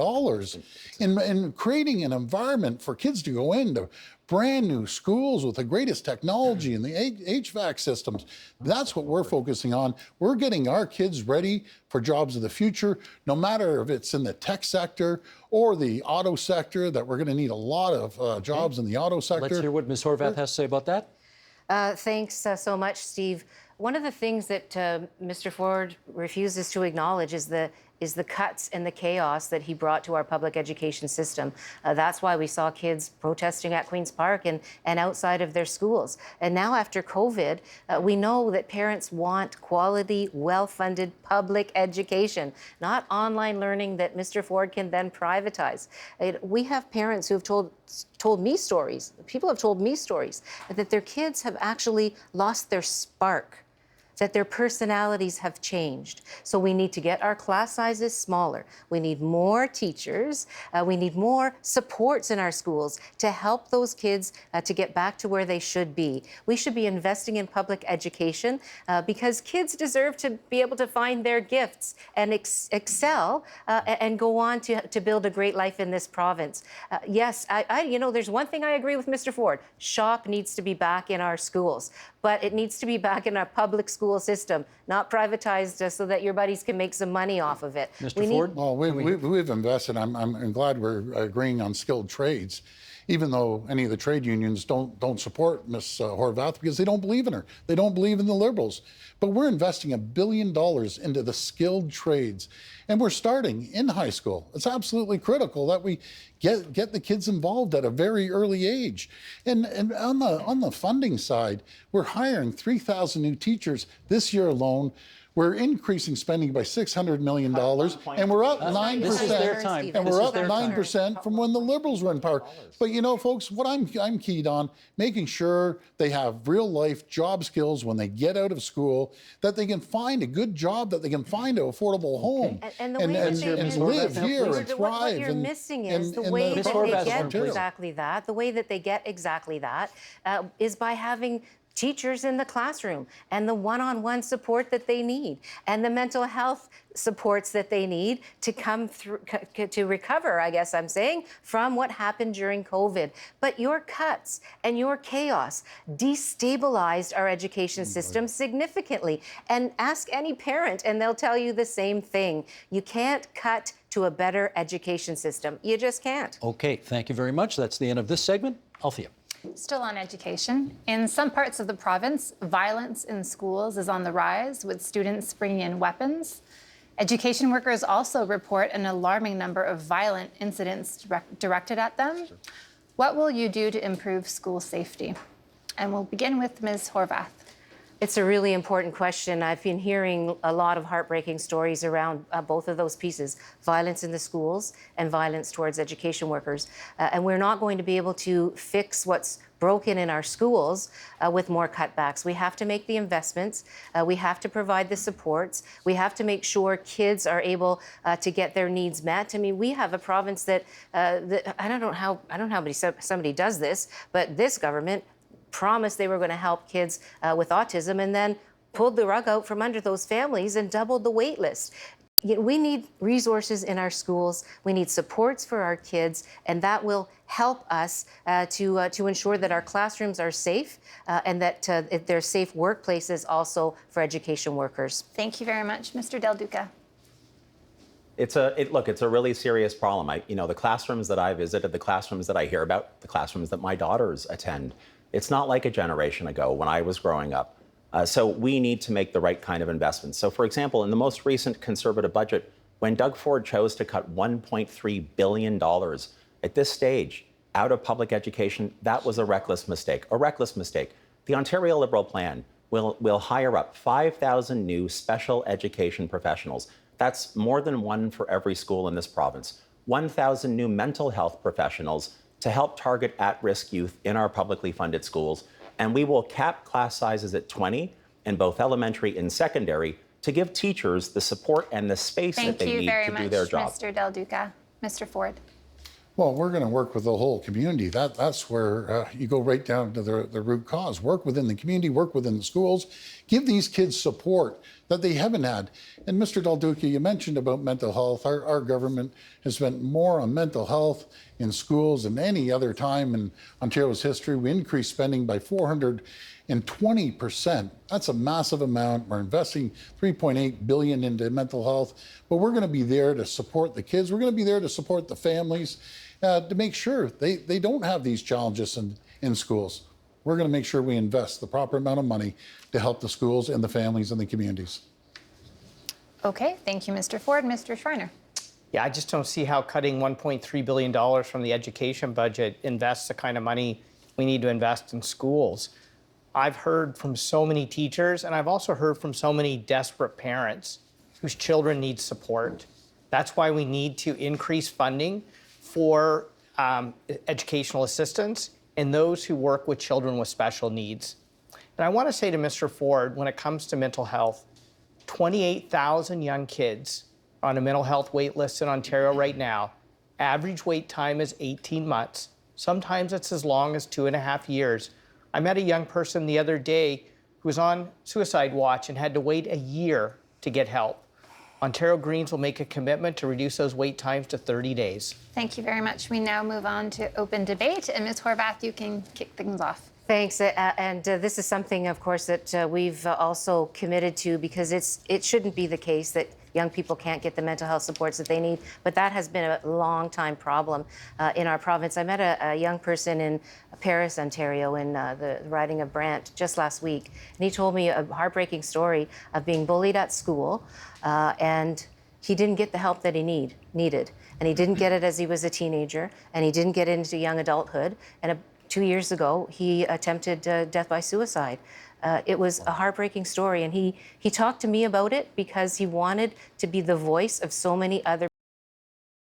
in creating an environment for kids to go into brand new schools with the greatest technology and the HVAC systems. That's what we're focusing on. We're getting our kids ready for jobs of the future, no matter if it's in the tech sector or the auto sector, that we're going to need a lot of jobs in the auto sector. Let's hear what Ms. Horwath has to say about that. Thanks so much, Steve. One of the things that Mr. Ford refuses to acknowledge is the cuts and the chaos that he brought to our public education system. That's why we saw kids protesting at Queen's Park and outside of their schools. And now after COVID, we know that parents want quality, well-funded public education, not online learning that Mr. Ford can then privatize. We have parents who have told me stories, people have told me stories, that their kids have actually lost their spark, that their personalities have changed. So we need to get our class sizes smaller. We need more teachers. We need more supports in our schools to help those kids to get back to where they should be. We should be investing in public education because kids deserve to be able to find their gifts and excel and go on to build a great life in this province. Yes, there's one thing I agree with Mr. Ford. SHOP needs to be back in our schools, but it needs to be back in our public school system, not privatized so that your buddies can make some money off of it. Mr. Ford? Well, we've invested. I'm glad we're agreeing on skilled trades, even though any of the trade unions don't support Ms. Horwath because they don't believe in her. They don't believe in the Liberals. But we're investing $1 billion into the skilled trades, and we're starting in high school. It's absolutely critical that we get the kids involved at a very early age. And on the funding side, we're hiring 3,000 new teachers this year alone. We're increasing spending by $600 million, and we're up 9%. And we're up 9% from when the Liberals were in power. But you know, folks, what I'm keyed on, making sure they have real life job skills when they get out of school, that they can find a good job, that they can find an affordable home, and live here and thrive. What you're missing is the way that they get exactly that. The way that they get exactly that is by having teachers in the classroom and the one-on-one support that they need and the mental health supports that they need to come through, to recover, I guess I'm saying, from what happened during COVID. But your cuts and your chaos destabilized our education system significantly. And ask any parent and they'll tell you the same thing. You can't cut to a better education system. You just can't. Okay, thank you very much. That's the end of this segment. Althea. Still on education. In some parts of the province, violence in schools is on the rise, with students bringing in weapons. Education workers also report an alarming number of violent incidents directed at them. What will you do to improve school safety? And we'll begin with Ms. Horwath. It's a really important question. I've been hearing a lot of heartbreaking stories around both of those pieces, violence in the schools and violence towards education workers. And we're not going to be able to fix what's broken in our schools with more cutbacks. We have to make the investments. We have to provide the supports. We have to make sure kids are able to get their needs met. I mean, we have a province that, I don't know how somebody does this, but this government promised they were going to help kids with autism and then pulled the rug out from under those families and doubled the wait list. We need resources in our schools. We need supports for our kids, and that will help us to ensure that our classrooms are safe and that they're safe workplaces also for education workers. Thank you very much, Mr. Del Duca. It's a really serious problem. The classrooms that I visited, the classrooms that I hear about, the classrooms that my daughters attend, it's not like a generation ago when I was growing up. So we need to make the right kind of investments. So for example, in the most recent Conservative budget, when Doug Ford chose to cut $1.3 billion at this stage out of public education, that was a reckless mistake, The Ontario Liberal plan will hire up 5,000 new special education professionals. That's more than one for every school in this province. 1,000 new mental health professionals to help target at-risk youth in our publicly funded schools. And we will cap class sizes at 20 in both elementary and secondary to give teachers the support and the space that they need to do their job. Thank you very much, Mr. Del Duca. Mr. Ford. Well, we're going to work with the whole community. That's where you go right down to the root cause. Work within the community, work within the schools. Give these kids support that they haven't had. And Mr. Del Duca, you mentioned about mental health. Our government has spent more on mental health in schools than any other time in Ontario's history. We increased spending by 420%. That's a massive amount. We're investing $3.8 billion into mental health. But we're going to be there to support the kids. We're going to be there to support the families. To make sure they don't have these challenges in schools. We're going to make sure we invest the proper amount of money to help the schools and the families and the communities. Okay, thank you, Mr. Ford. Mr. Schreiner. Yeah, I just don't see how cutting $1.3 billion from the education budget invests the kind of money we need to invest in schools. I've heard from so many teachers, and I've also heard from so many desperate parents whose children need support. That's why we need to increase funding for educational assistants and those who work with children with special needs. And I want to say to Mr. Ford, when it comes to mental health, 28,000 young kids on a mental health wait list in Ontario right now. Average wait time is 18 months. Sometimes it's as long as 2.5 years. I met a young person the other day who was on suicide watch and had to wait a year to get help. Ontario Greens will make a commitment to reduce those wait times to 30 days. Thank you very much. We now move on to open debate. And Ms. Horvath, you can kick things off. Thanks. This is something, of course, that we've also committed to because it shouldn't be the case that young people can't get the mental health supports that they need. But that has been a long-time problem in our province. I met a young person in Paris, Ontario, in the riding of Brant just last week. And he told me a heartbreaking story of being bullied at school. And he didn't get the help that he needed. And he didn't get it as he was a teenager. And he didn't get into young adulthood. And 2 years ago, he attempted death by suicide. It was a heartbreaking story, and he talked to me about it because he wanted to be the voice of so many other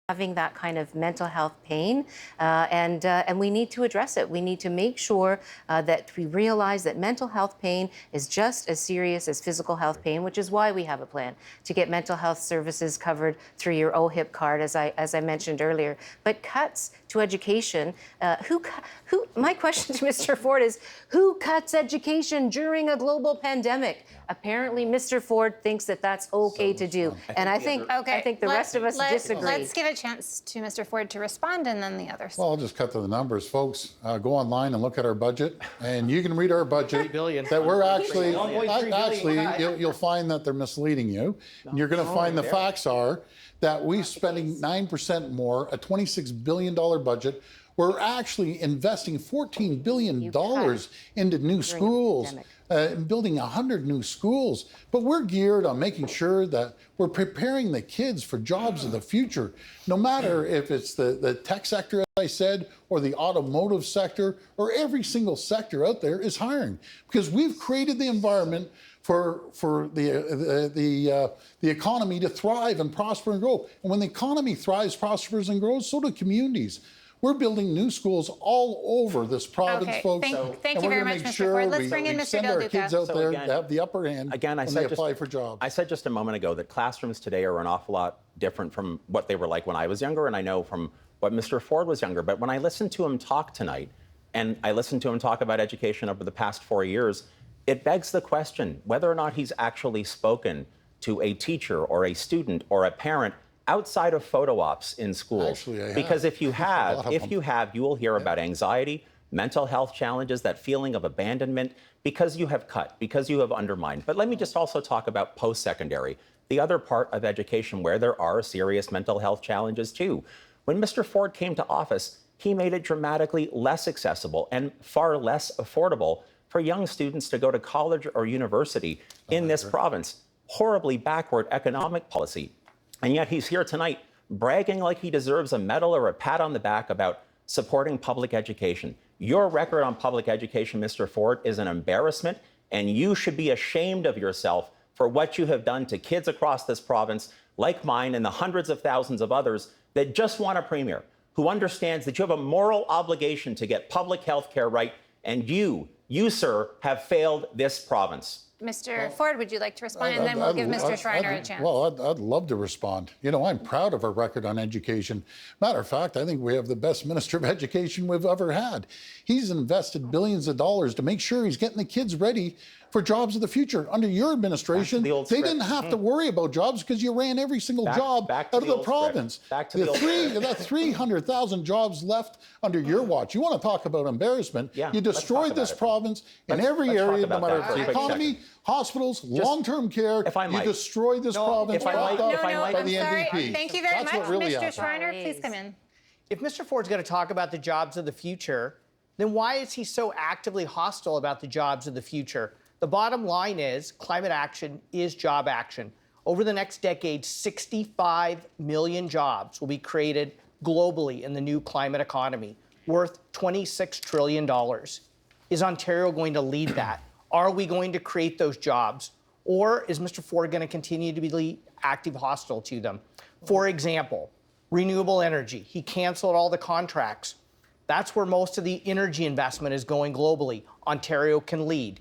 having that kind of mental health pain, and we need to address it. We need to make sure that we realize that mental health pain is just as serious as physical health pain, which is why we have a plan to get mental health services covered through your OHIP card, as I mentioned earlier. But cuts to education, my question to Mr. Ford is, who cuts education during a global pandemic? Apparently, Mr. Ford thinks that that's okay to do, and I think the rest of us disagree. Let's give a chance to Mr. Ford to respond, and then the others. Well, I'll just cut to the numbers, folks. Go online and look at our budget, and you can read our budget. That we're actually, you'll find that they're misleading you. And you're going to find the facts are that we're spending 9% more, a $26 billion budget. We're actually investing $14 billion into new schools, and building 100 new schools. But we're geared on making sure that we're preparing the kids for jobs of the future, no matter if it's the tech sector, as I said, or the automotive sector, or every single sector out there is hiring. Because we've created the environment for the economy to thrive and prosper and grow. And when the economy thrives, prospers, and grows, so do communities. We're building new schools all over this province, folks. Thank you very much, Mr. Ford. Let's bring in Mr. Del Duca. Our kids out there to have the upper hand again, when they apply for jobs. I said just a moment ago that classrooms today are an awful lot different from what they were like when I was younger, and I know from what Mr. Ford was younger. But when I listened to him talk tonight, and I listened to him talk about education over the past 4 years, it begs the question whether or not he's actually spoken to a teacher or a student or a parent outside of photo ops in schools. Actually, I have. Because if you have, you will hear about anxiety, mental health challenges, that feeling of abandonment, because you have cut, because you have undermined. But let me just also talk about post-secondary, the other part of education where there are serious mental health challenges too. When Mr. Ford came to office, he made it dramatically less accessible and far less affordable for young students to go to college or university in this province. Horribly backward economic policy. And yet he's here tonight bragging like he deserves a medal or a pat on the back about supporting public education. Your record on public education, Mr. Ford, is an embarrassment, and you should be ashamed of yourself for what you have done to kids across this province, like mine and the hundreds of thousands of others that just want a premier who understands that you have a moral obligation to get public health care right, and you, sir, have failed this province. Mr. Ford, would you like to respond? And then we'll give Mr. Schreiner a chance. Well, I'd love to respond. You know, I'm proud of our record on education. Matter of fact, I think we have the best Minister of Education we've ever had. He's invested billions of dollars to make sure he's getting the kids ready for jobs of the future. Under your administration, they didn't have to worry about jobs because you ran every single job out of the province. The 300,000 jobs left under your watch. You want to talk about embarrassment? You destroyed this province in every area, no matter if the economy, hospitals, long-term care. You destroyed this province by the NDP. Thank you very much. Mr. Schreiner, please come in. If Mr. Ford's going to talk about the jobs of the future, then why is he so actively hostile about the jobs of the future? The bottom line is climate action is job action. Over the next decade, 65 million jobs will be created globally in the new climate economy, worth $26 trillion. Is Ontario going to lead that? Are we going to create those jobs? Or is Mr. Ford going to continue to be active hostile to them? For example, renewable energy. He canceled all the contracts. That's where most of the energy investment is going globally. Ontario can lead.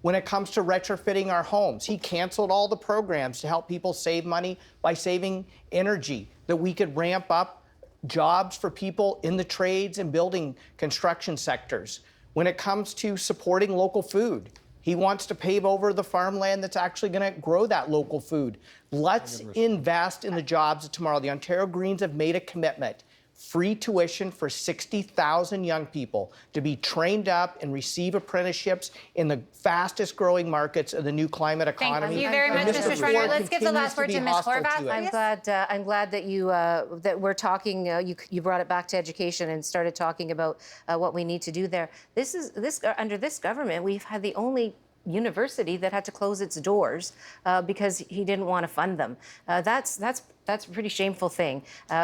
When it comes to retrofitting our homes, he canceled all the programs to help people save money by saving energy, that we could ramp up jobs for people in the trades and building construction sectors. When it comes to supporting local food, he wants to pave over the farmland that's actually going to grow that local food. Let's invest in the jobs of tomorrow. The Ontario Greens have made a commitment. Free tuition for 60,000 young people to be trained up and receive apprenticeships in the fastest growing markets of the new climate economy. Thank you very much, Mr. Schreiner. Let's give the last word to Ms. Horvath. I'm glad that that we're talking. You brought it back to education and started talking about what we need to do there. Under this government, we've had the only university that had to close its doors because he didn't want to fund them. That's a pretty shameful thing.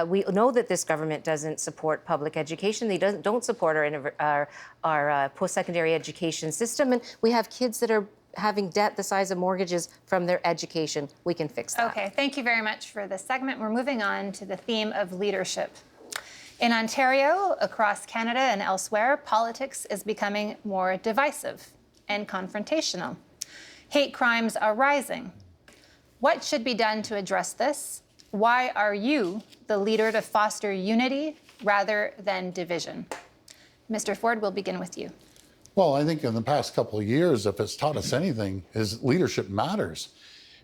We know that this government doesn't support public education. They don't support our post-secondary education system, and we have kids that are having debt the size of mortgages from their education. We can fix that. Okay, thank you very much for this segment. We're moving on to the theme of leadership. In Ontario, across Canada and elsewhere, politics is becoming more divisive and confrontational. Hate crimes are rising. What should be done to address this? Why are you the leader to foster unity rather than division? Mr. Ford, we'll begin with you. Well, I think in the past couple of years, if it's taught us anything, is leadership matters.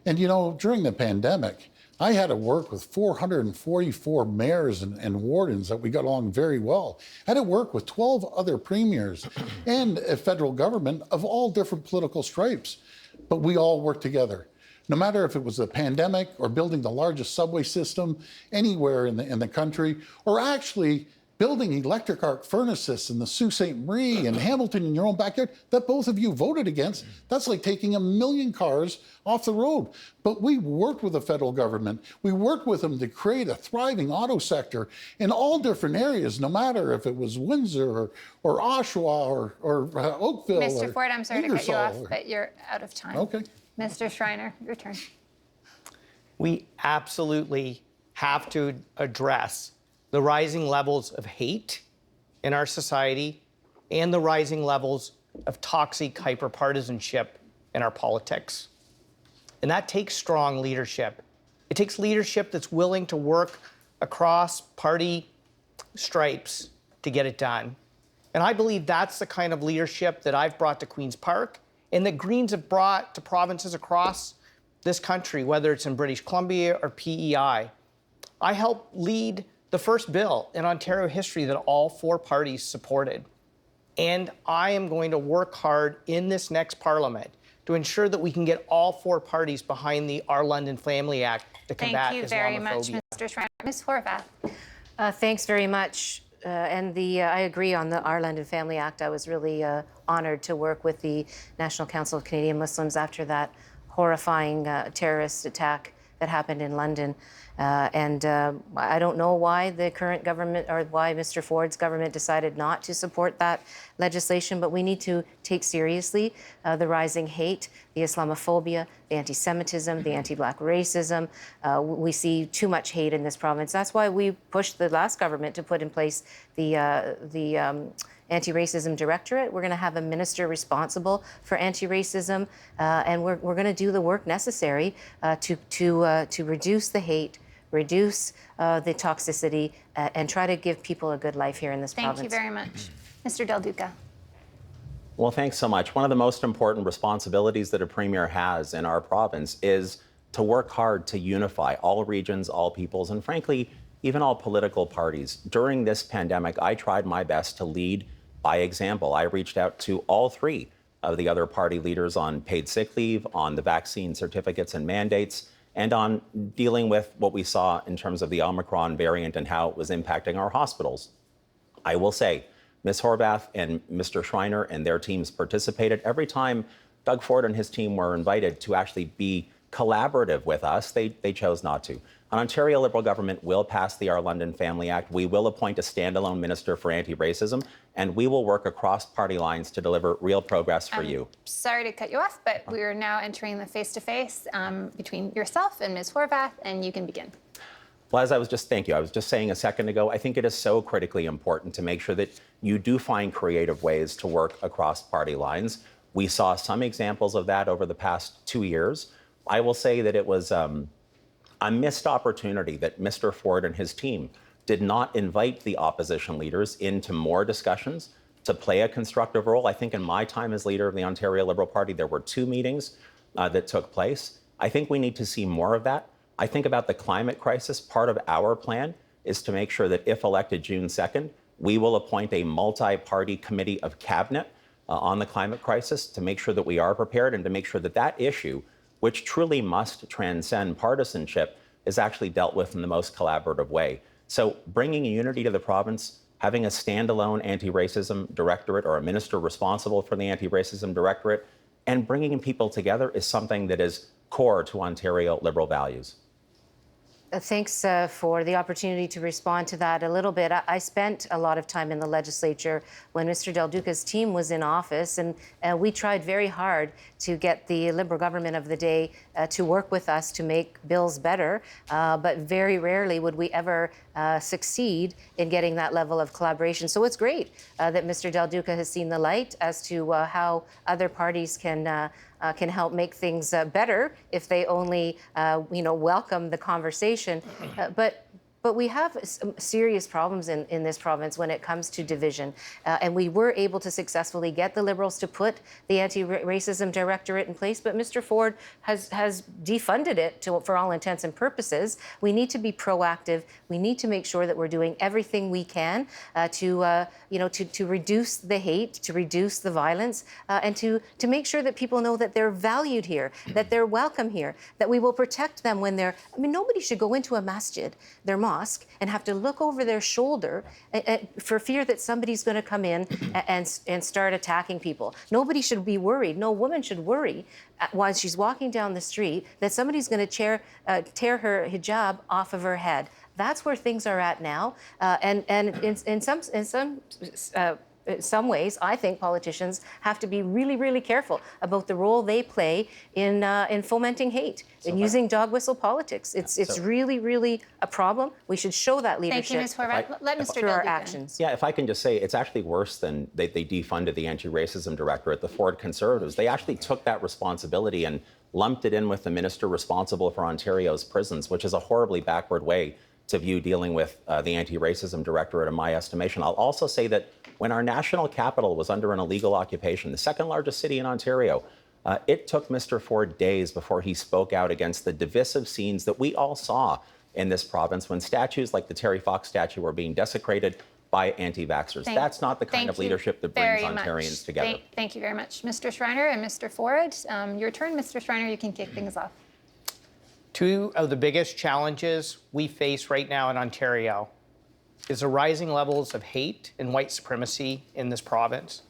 And you know, during the pandemic, I had to work with 444 mayors and wardens that we got along very well. I had to work with 12 other premiers and a federal government of all different political stripes. But we all worked together. No matter if it was the pandemic or building the largest subway system anywhere in the country, or actually building electric arc furnaces in the Sault Ste. Marie and Hamilton in your own backyard that both of you voted against. That's like taking 1 million cars off the road. But we worked with the federal government. We worked with them to create a thriving auto sector in all different areas, no matter if it was Windsor or Oshawa or Oakville. Mr. Ford, I'm sorry to cut you off, Ingersoll. but you're out of time. Okay. Mr. Schreiner, your turn. We absolutely have to address the rising levels of hate in our society and the rising levels of toxic hyperpartisanship in our politics. And that takes strong leadership. It takes leadership that's willing to work across party stripes to get it done. And I believe that's the kind of leadership that I've brought to Queen's Park and that Greens have brought to provinces across this country, whether it's in British Columbia or PEI. I helped lead the first bill in Ontario history that all 4 parties supported. And I am going to work hard in this next Parliament to ensure that we can get all 4 parties behind the Our London Family Act to combat Islamophobia. Thank you very much, Mr. Schreiner. Ms. Horvath. Thanks very much. I agree on the Our London Family Act. I was really honored to work with the National Council of Canadian Muslims after that horrifying terrorist attack that happened in London. I don't know why the current government or why Mr. Ford's government decided not to support that legislation, but we need to take seriously the rising hate, the Islamophobia, the anti-Semitism, the anti-Black racism. We see too much hate in this province. That's why we pushed the last government to put in place the Anti-Racism Directorate. We're going to have a minister responsible for anti-racism, and we're going to do the work necessary to reduce the hate, reduce the toxicity, and try to give people a good life here in this province. Thank you very much. Mr. Del Duca. Well, thanks so much. One of the most important responsibilities that a premier has in our province is to work hard to unify all regions, all peoples, and frankly, even all political parties. During this pandemic, I tried my best to lead by example. I reached out to all 3 of the other party leaders on paid sick leave, on the vaccine certificates and mandates, and on dealing with what we saw in terms of the Omicron variant and how it was impacting our hospitals. I will say, Ms. Horvath and Mr. Schreiner and their teams participated. Every time Doug Ford and his team were invited to actually be collaborative with us, they chose not to. An Ontario Liberal government will pass the Our London Family Act. We will appoint a standalone minister for anti-racism, and we will work across party lines to deliver real progress for you. Sorry to cut you off, but we are now entering the face-to-face between yourself and Ms. Horvath, and you can begin. Well, as I was just saying a second ago, I think it is so critically important to make sure that you do find creative ways to work across party lines. We saw some examples of that over the past 2 years. I will say that it was a missed opportunity that Mr. Ford and his team did not invite the opposition leaders into more discussions to play a constructive role. I think in my time as leader of the Ontario Liberal Party, there were 2 meetings that took place. I think we need to see more of that. I think about the climate crisis. Part of our plan is to make sure that if elected June 2nd, we will appoint a multi-party committee of cabinet on the climate crisis to make sure that we are prepared and to make sure that that issue, which truly must transcend partisanship, is actually dealt with in the most collaborative way. So bringing unity to the province, having a standalone anti-racism directorate or a minister responsible for the anti-racism directorate, and bringing people together is something that is core to Ontario Liberal values. Thanks for the opportunity to respond to that a little bit. I spent a lot of time in the legislature when Mr. Del Duca's team was in office, and we tried very hard to get the Liberal government of the day to work with us to make bills better, but very rarely would we ever succeed in getting that level of collaboration. So it's great that Mr. Del Duca has seen the light as to how other parties can help make things better if they only, welcome the conversation. But we have some serious problems in this province when it comes to division. And we were able to successfully get the Liberals to put the Anti-Racism Directorate in place, but Mr. Ford has defunded it for all intents and purposes. We need to be proactive. We need to make sure that we're doing everything we can to reduce the hate, to reduce the violence, and to make sure that people know that they're valued here, that they're welcome here, that we will protect them when nobody should go into a masjid, their mosque, mosque and have to look over their shoulder for fear that somebody's going to come in and start attacking people. Nobody should be worried. No woman should worry while she's walking down the street that somebody's going to tear her hijab off of her head. That's where things are at now, and in some ways, I think politicians have to be really, really careful about the role they play in fomenting hate and using dog whistle politics. It's really, really a problem. We should show that leadership. Thank you, Ms. Horvath. Let Mr. through our Dildy actions. Yeah, if I can just say, it's actually worse than they defunded the anti-racism director at the Ford Conservatives. They actually took that responsibility and lumped it in with the minister responsible for Ontario's prisons, which is a horribly backward way to view dealing with the anti-racism directorate, in my estimation. I'll also say that when our national capital was under an illegal occupation, the second largest city in Ontario, it took Mr. Ford days before he spoke out against the divisive scenes that we all saw in this province when statues like the Terry Fox statue were being desecrated by anti-vaxxers. That's not the kind of leadership that brings Ontarians together. Thank you very much. Mr. Schreiner and Mr. Ford, your turn. Mr. Schreiner, you can kick things off. Two of the biggest challenges we face right now in Ontario is the rising levels of hate and white supremacy in this province.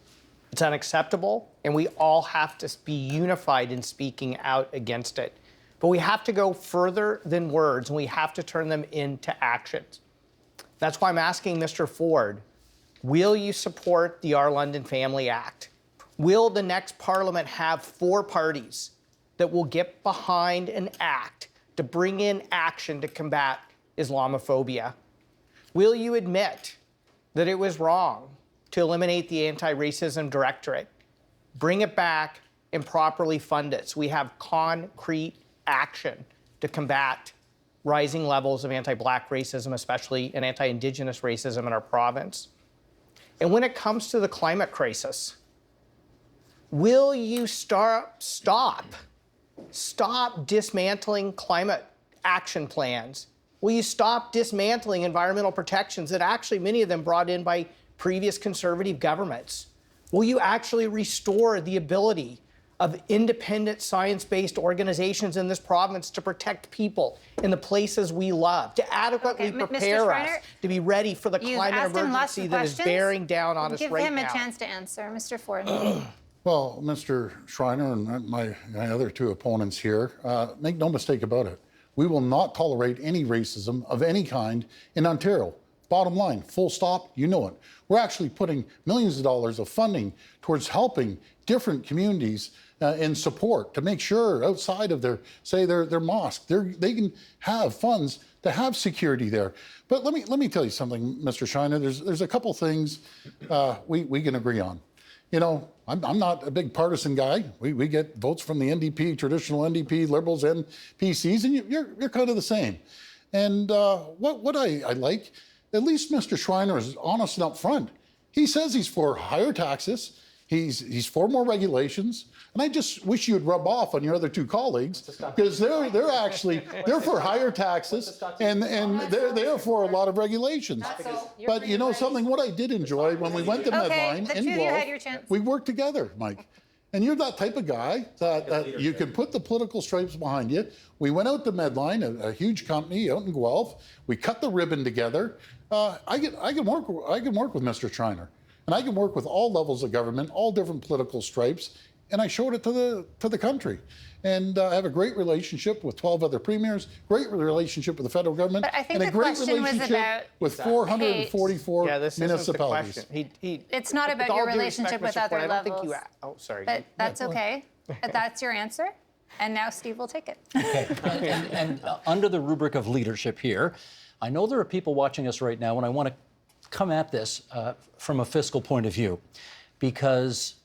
It's unacceptable, and we all have to be unified in speaking out against it. But we have to go further than words, and we have to turn them into actions. That's why I'm asking Mr. Ford, will you support the Our London Family Act? Will the next Parliament have 4 parties that will get behind an act to bring in action to combat Islamophobia? Will you admit that it was wrong to eliminate the anti-racism directorate, bring it back, and properly fund it so we have concrete action to combat rising levels of anti-Black racism, especially and anti-Indigenous racism in our province? And when it comes to the climate crisis, will you stop dismantling climate action plans? Will you stop dismantling environmental protections that actually many of them brought in by previous Conservative governments? Will you actually restore the ability of independent science-based organizations in this province to protect people in the places we love, to adequately prepare us to be ready for the climate emergency that is bearing down on us right now? Give him a chance to answer. Mr. Ford. Well, Mr. Schreiner and my other 2 opponents here, make no mistake about it. We will not tolerate any racism of any kind in Ontario. Bottom line, full stop, you know it. We're actually putting millions of dollars of funding towards helping different communities in support to make sure outside of their mosque, they can have funds to have security there. But let me tell you something, Mr. Schreiner. There's a couple things we can agree on. You know, I'm not a big partisan guy. We get votes from the NDP, traditional NDP, Liberals, and PCs, and you're kind of the same. And what I like, at least Mr. Schreiner is honest and upfront. He says he's for higher taxes, he's for more regulations, and I just wish you'd rub off on your other 2 colleagues because they're for higher taxes and they're for a lot of regulations. But you know something, what I did enjoy when we went to Medline in Guelph, we worked together, Mike. And you're that type of guy that you can put the political stripes behind you. We went out to Medline, a huge company out in Guelph. We cut the ribbon together. I can work with Mr. Schreiner, and I can work with all levels of government, all different political stripes. And I showed it to the country. And I have a great relationship with 12 other premiers, great relationship with the federal government, and a great relationship with 444 municipalities. It's not about your relationship with other levels. Sorry. But that's okay. That's your answer. And now Steve will take it. Okay. and under the rubric of leadership here, I know there are people watching us right now, and I want to come at this from a fiscal point of view. Because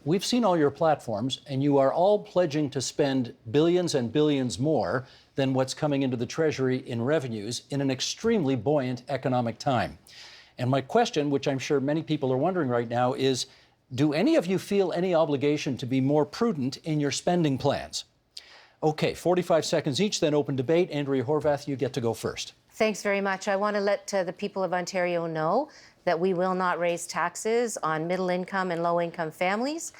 we've seen all your platforms, and you are all pledging to spend billions and billions more than what's coming into the Treasury in revenues in an extremely buoyant economic time. And my question, which I'm sure many people are wondering right now, is do any of you feel any obligation to be more prudent in your spending plans? Okay, 45 seconds each, then open debate. Andrea Horvath, you get to go first. Thanks very much. I want to let the people of Ontario know that we will not raise taxes on middle income and low income families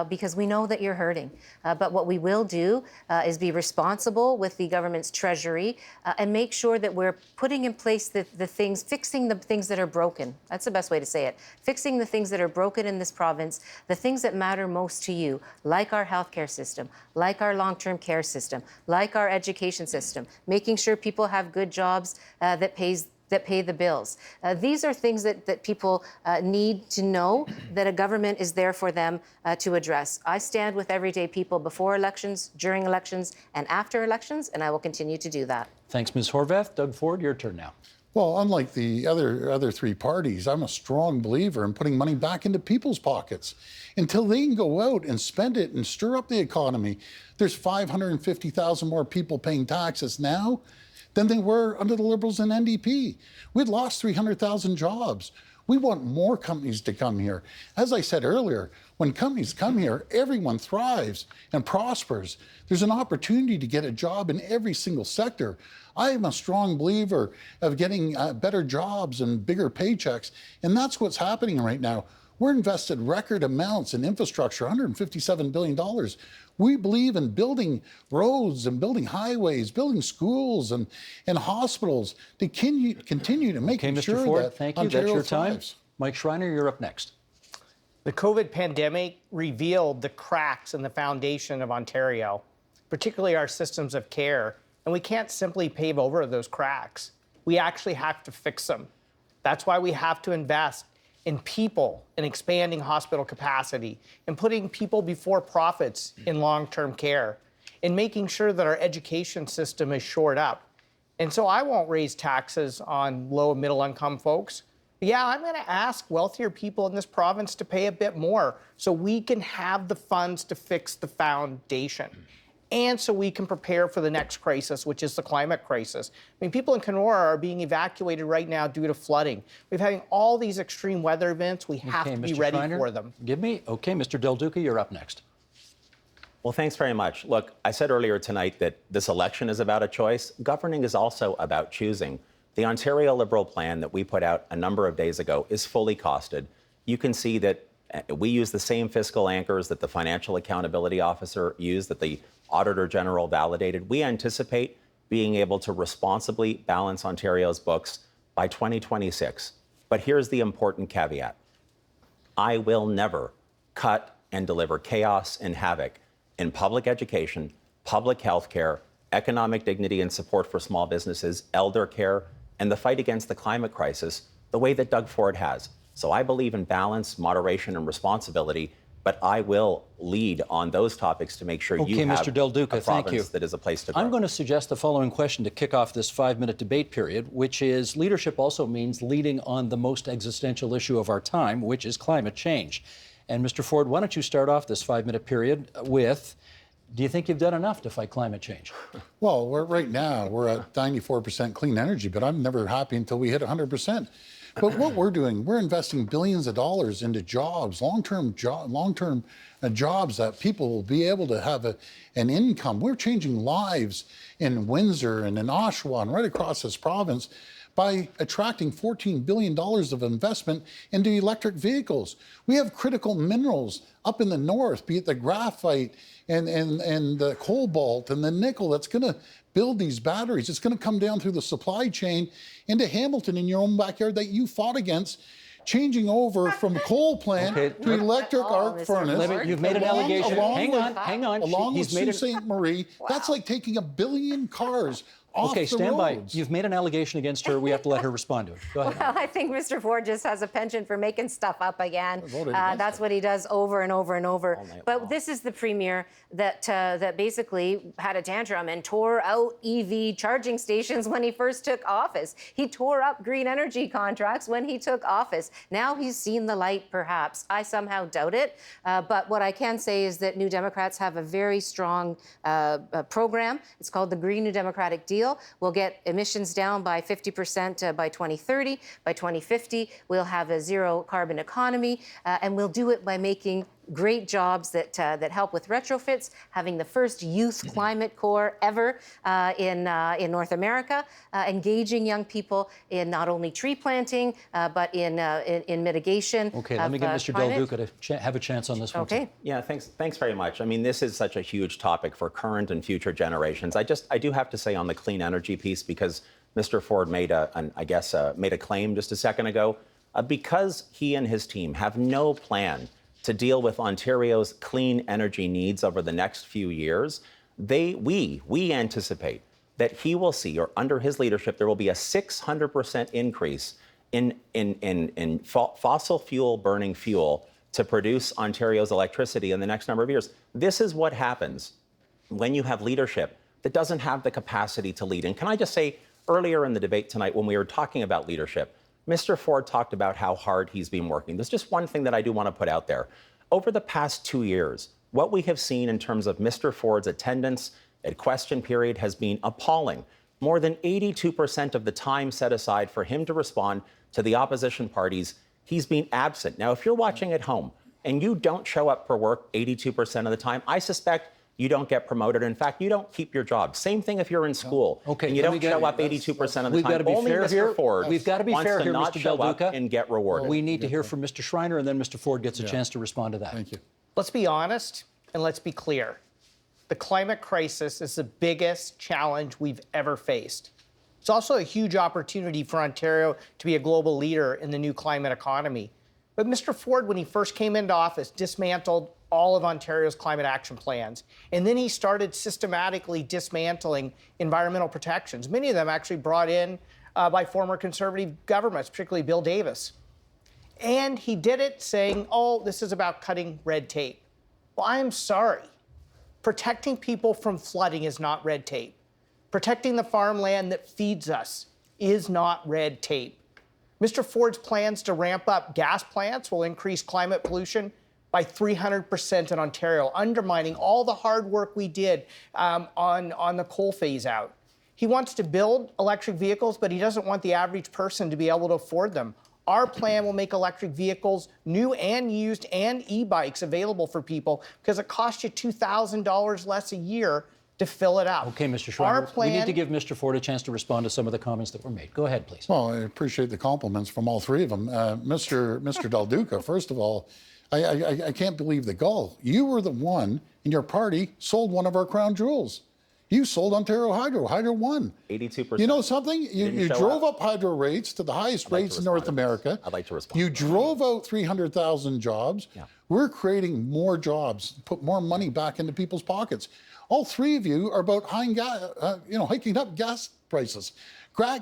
because we know that you're hurting. But what we will do is be responsible with the government's treasury and make sure that we're putting in place the things, fixing the things that are broken. That's the best way to say it. Fixing the things that are broken in this province, the things that matter most to you, like our healthcare system, like our long-term care system, like our education system, making sure people have good jobs that pay the bills. These are things that people need to know that a government is there for them to address. I stand with everyday people before elections, during elections, and after elections, and I will continue to do that. Thanks, Ms. Horvath. Doug Ford, your turn now. Well, unlike the other three parties, I'm a strong believer in putting money back into people's pockets until they can go out and spend it and stir up the economy. There's 550,000 more people paying taxes now than they were under the Liberals and NDP. We'd lost 300,000 jobs. We want more companies to come here. As I said earlier, when companies come here, everyone thrives and prospers. There's an opportunity to get a job in every single sector. I am a strong believer of getting better jobs and bigger paychecks, and that's what's happening right now. We're invested record amounts in infrastructure, $157 billion. We believe in building roads and building highways, building schools and hospitals to continue to make Mr. sure Ford, that thank you. Ontario That's your time. thrives. Mike Schreiner, you're up next. The COVID pandemic revealed the cracks in the foundation of Ontario, particularly our systems of care, and we can't simply pave over those cracks. We actually have to fix them. That's why we have to invest in people and expanding hospital capacity and putting people before profits in long-term care and making sure that our education system is shored up. And so I won't raise taxes on low and middle income folks. Yeah, I'm going to ask wealthier people in this province to pay a bit more so we can have the funds to fix the foundation. And so we can prepare for the next crisis, which is the climate crisis. I mean, people in Kenora are being evacuated right now due to flooding. We're having all these extreme weather events. We have to be ready for them. Okay, Mr. Del Duca, you're up next. Well, thanks very much. Look, I said earlier tonight that this election is about a choice. Governing is also about choosing. The Ontario Liberal plan that we put out a number of days ago is fully costed. You can see that we use the same fiscal anchors that the Financial Accountability Officer used, that the Auditor General validated. We anticipate being able to responsibly balance Ontario's books by 2026. But here's the important caveat. I will never cut and deliver chaos and havoc in public education, public health care, economic dignity and support for small businesses, elder care, and the fight against the climate crisis the way that Doug Ford has. So I believe in balance, moderation, and responsibility, but I will lead on those topics to make sure you have Mr. Del Duca, a thank you. province that is a place to grow. I'm going to suggest the following question to kick off this 5-minute debate period, which is leadership also means leading on the most existential issue of our time, which is climate change. And Mr. Ford, why don't you start off this 5-minute period with, do you think you've done enough to fight climate change? Well, right now we're at 94% clean energy, but I'm never happy until we hit 100%. But what we're doing, we're investing billions of dollars into jobs, long-term jobs that people will be able to have an income. We're changing lives in Windsor and in Oshawa and right across this province by attracting $14 billion of investment into electric vehicles. We have critical minerals up in the north, be it the graphite and the cobalt and the nickel that's going to build these batteries. It's going to come down through the supply chain into Hamilton in your own backyard that you fought against, changing over from coal plant to electric arc furnace. You've made an allegation. Hang on. Along with Sault Ste. Marie, that's like taking 1 billion cars off the stand by. roads. You've made an allegation against her. We have to let her respond to it. Go ahead. Well, I think Mr. Ford just has a penchant for making stuff up again. That's what he does over and over and over. But this is the premier that basically had a tantrum and tore out EV charging stations when he first took office. He tore up green energy contracts when he took office. Now he's seen the light, perhaps. I somehow doubt it. But what I can say is that New Democrats have a very strong program. It's called the Green New Democratic Deal. We'll get emissions down by 50% by 2030. By 2050, we'll have a zero carbon economy, and we'll do it by making great jobs that help with retrofits, having the first youth climate corps ever in North America, engaging young people in not only tree planting, but in mitigation. Okay, let me get Mr. Del Duca to have a chance on this one. Okay. Too. Yeah, thanks very much. I mean, this is such a huge topic for current and future generations. I do have to say on the clean energy piece, because Mr. Ford made a claim just a second ago, because he and his team have no plan to deal with Ontario's clean energy needs over the next few years, we anticipate that he will see, or under his leadership, there will be a 600% increase in fossil fuel burning fuel to produce Ontario's electricity in the next number of years. This is what happens when you have leadership that doesn't have the capacity to lead. And can I just say, earlier in the debate tonight, when we were talking about leadership, Mr. Ford talked about how hard he's been working. There's just one thing that I do want to put out there. Over the past 2 years, what we have seen in terms of Mr. Ford's attendance at question period has been appalling. More than 82% of the time set aside for him to respond to the opposition parties, he's been absent. Now, if you're watching at home and you don't show up for work 82% of the time, I suspect you don't get promoted. In fact, you don't keep your job. Same thing if you're in school. Okay, and you don't show up 82% of the we've time. Got to be Only fair Mr. here. Ford We've got to be wants fair to here, not Mr. show Del up Duca, and get rewarded. We need to hear from Mr. Schreiner, and then Mr. Ford gets a chance to respond to that. Thank you. Let's be honest and let's be clear. The climate crisis is the biggest challenge we've ever faced. It's also a huge opportunity for Ontario to be a global leader in the new climate economy. But Mr. Ford, when he first came into office, dismantled all of Ontario's climate action plans. And then he started systematically dismantling environmental protections, many of them actually brought in by former Conservative governments, particularly Bill Davis. And he did it saying, oh, this is about cutting red tape. Well, I'm sorry. Protecting people from flooding is not red tape. Protecting the farmland that feeds us is not red tape. Mr. Ford's plans to ramp up gas plants will increase climate pollution by 300% in Ontario, undermining all the hard work we did on the coal phase out. He wants to build electric vehicles, but he doesn't want the average person to be able to afford them. Our plan will make electric vehicles, new and used, and e-bikes available for people because it costs you $2,000 less a year to fill it out. Okay, Mr. Schreiner, we need to give Mr. Ford a chance to respond to some of the comments that were made. Go ahead, please. Well, I appreciate the compliments from all three of them. Mr. Del Duca, first of all, I can't believe the gall. You were the one in your party sold one of our crown jewels. You sold Ontario Hydro, Hydro One. 82%. You know something? You drove up hydro rates to the highest rates in North America. I'd like to respond. You drove out 300,000 jobs. Yeah. We're creating more jobs, put more money back into people's pockets. All three of you are about hiking up gas prices.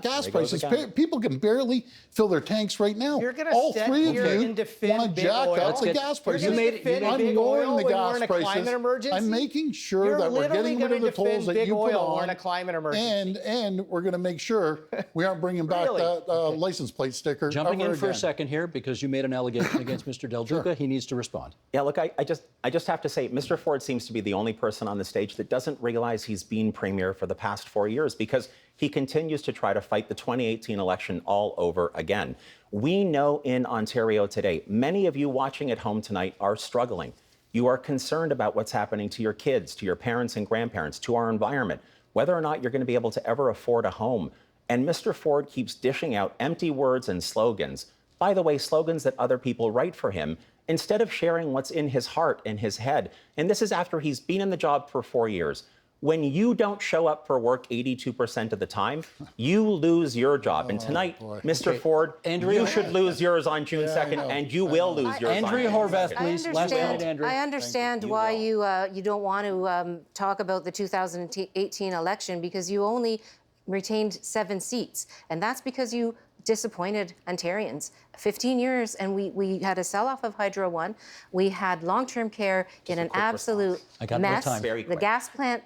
Gas prices. People can barely fill their tanks right now. You're gonna all three of you and defend want to big jack oil. up the gas prices. I'm lowering the gas prices. prices. I'm making sure that we're getting rid of the tolls that you put on. We're in a climate emergency. And we're going to make sure we aren't bringing back that license plate sticker. Jumping in for a second here, because you made an allegation against Mr. Del Duca. Sure. He needs to respond. Yeah, look, I just have to say, Mr. Ford seems to be the only person on the stage that doesn't realize he's been premier for the past 4 years, because he continues to try to fight the 2018 election all over again. We know in Ontario today, many of you watching at home tonight are struggling. You are concerned about what's happening to your kids, to your parents and grandparents, to our environment, whether or not you're going to be able to ever afford a home. And Mr. Ford keeps dishing out empty words and slogans. By the way, slogans that other people write for him, instead of sharing what's in his heart and his head. And this is after he's been in the job for 4 years. When you don't show up for work 82% of the time, you lose your job. And tonight, Mr. Ford, you should lose yours on June 2nd, and you will lose yours Andrea on June 2nd. Horvath, please. Last minute, Andrea. I understand why you don't want to talk about the 2018 election, because you only retained 7 seats. And that's because you disappointed Ontarians. 15 years, and we had a sell-off of Hydro One. We had long-term care in an absolute mess. The gas plant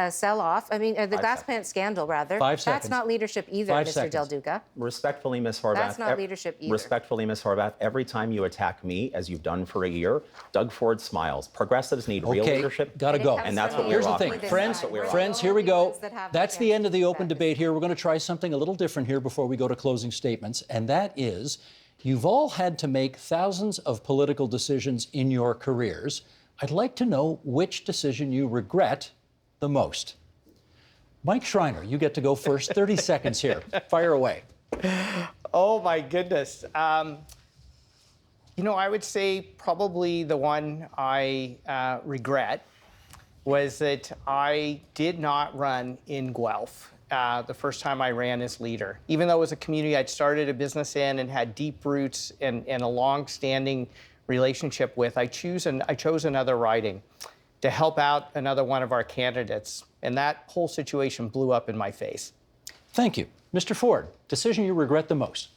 sell-off. I mean, the gas plant scandal, rather. 5 seconds. That's not leadership either, Mr. Del Duca. Respectfully, Ms. Horvath. That's not leadership either. Respectfully, Ms. Horvath, every time you attack me, as you've done for a year, Doug Ford smiles. Progressives need real leadership. Gotta go. And that's what Here's we're the offering. thing. Friends, here we go. That's the end of the open debate here. We're going to try something a little different here before we go to closing statements, and that is, You've all had to make thousands of political decisions in your careers. I'd like to know which decision you regret the most. Mike Schreiner, you get to go first. 30 seconds here. Fire away. Oh, my goodness. You know, I would say probably the one I regret was that I did not run in Guelph the first time I ran as leader. Even though it was a community I'd started a business in and had deep roots and a long-standing relationship with, I chose another riding to help out another one of our candidates. And that whole situation blew up in my face. Thank you. Mr. Ford, decision you regret the most?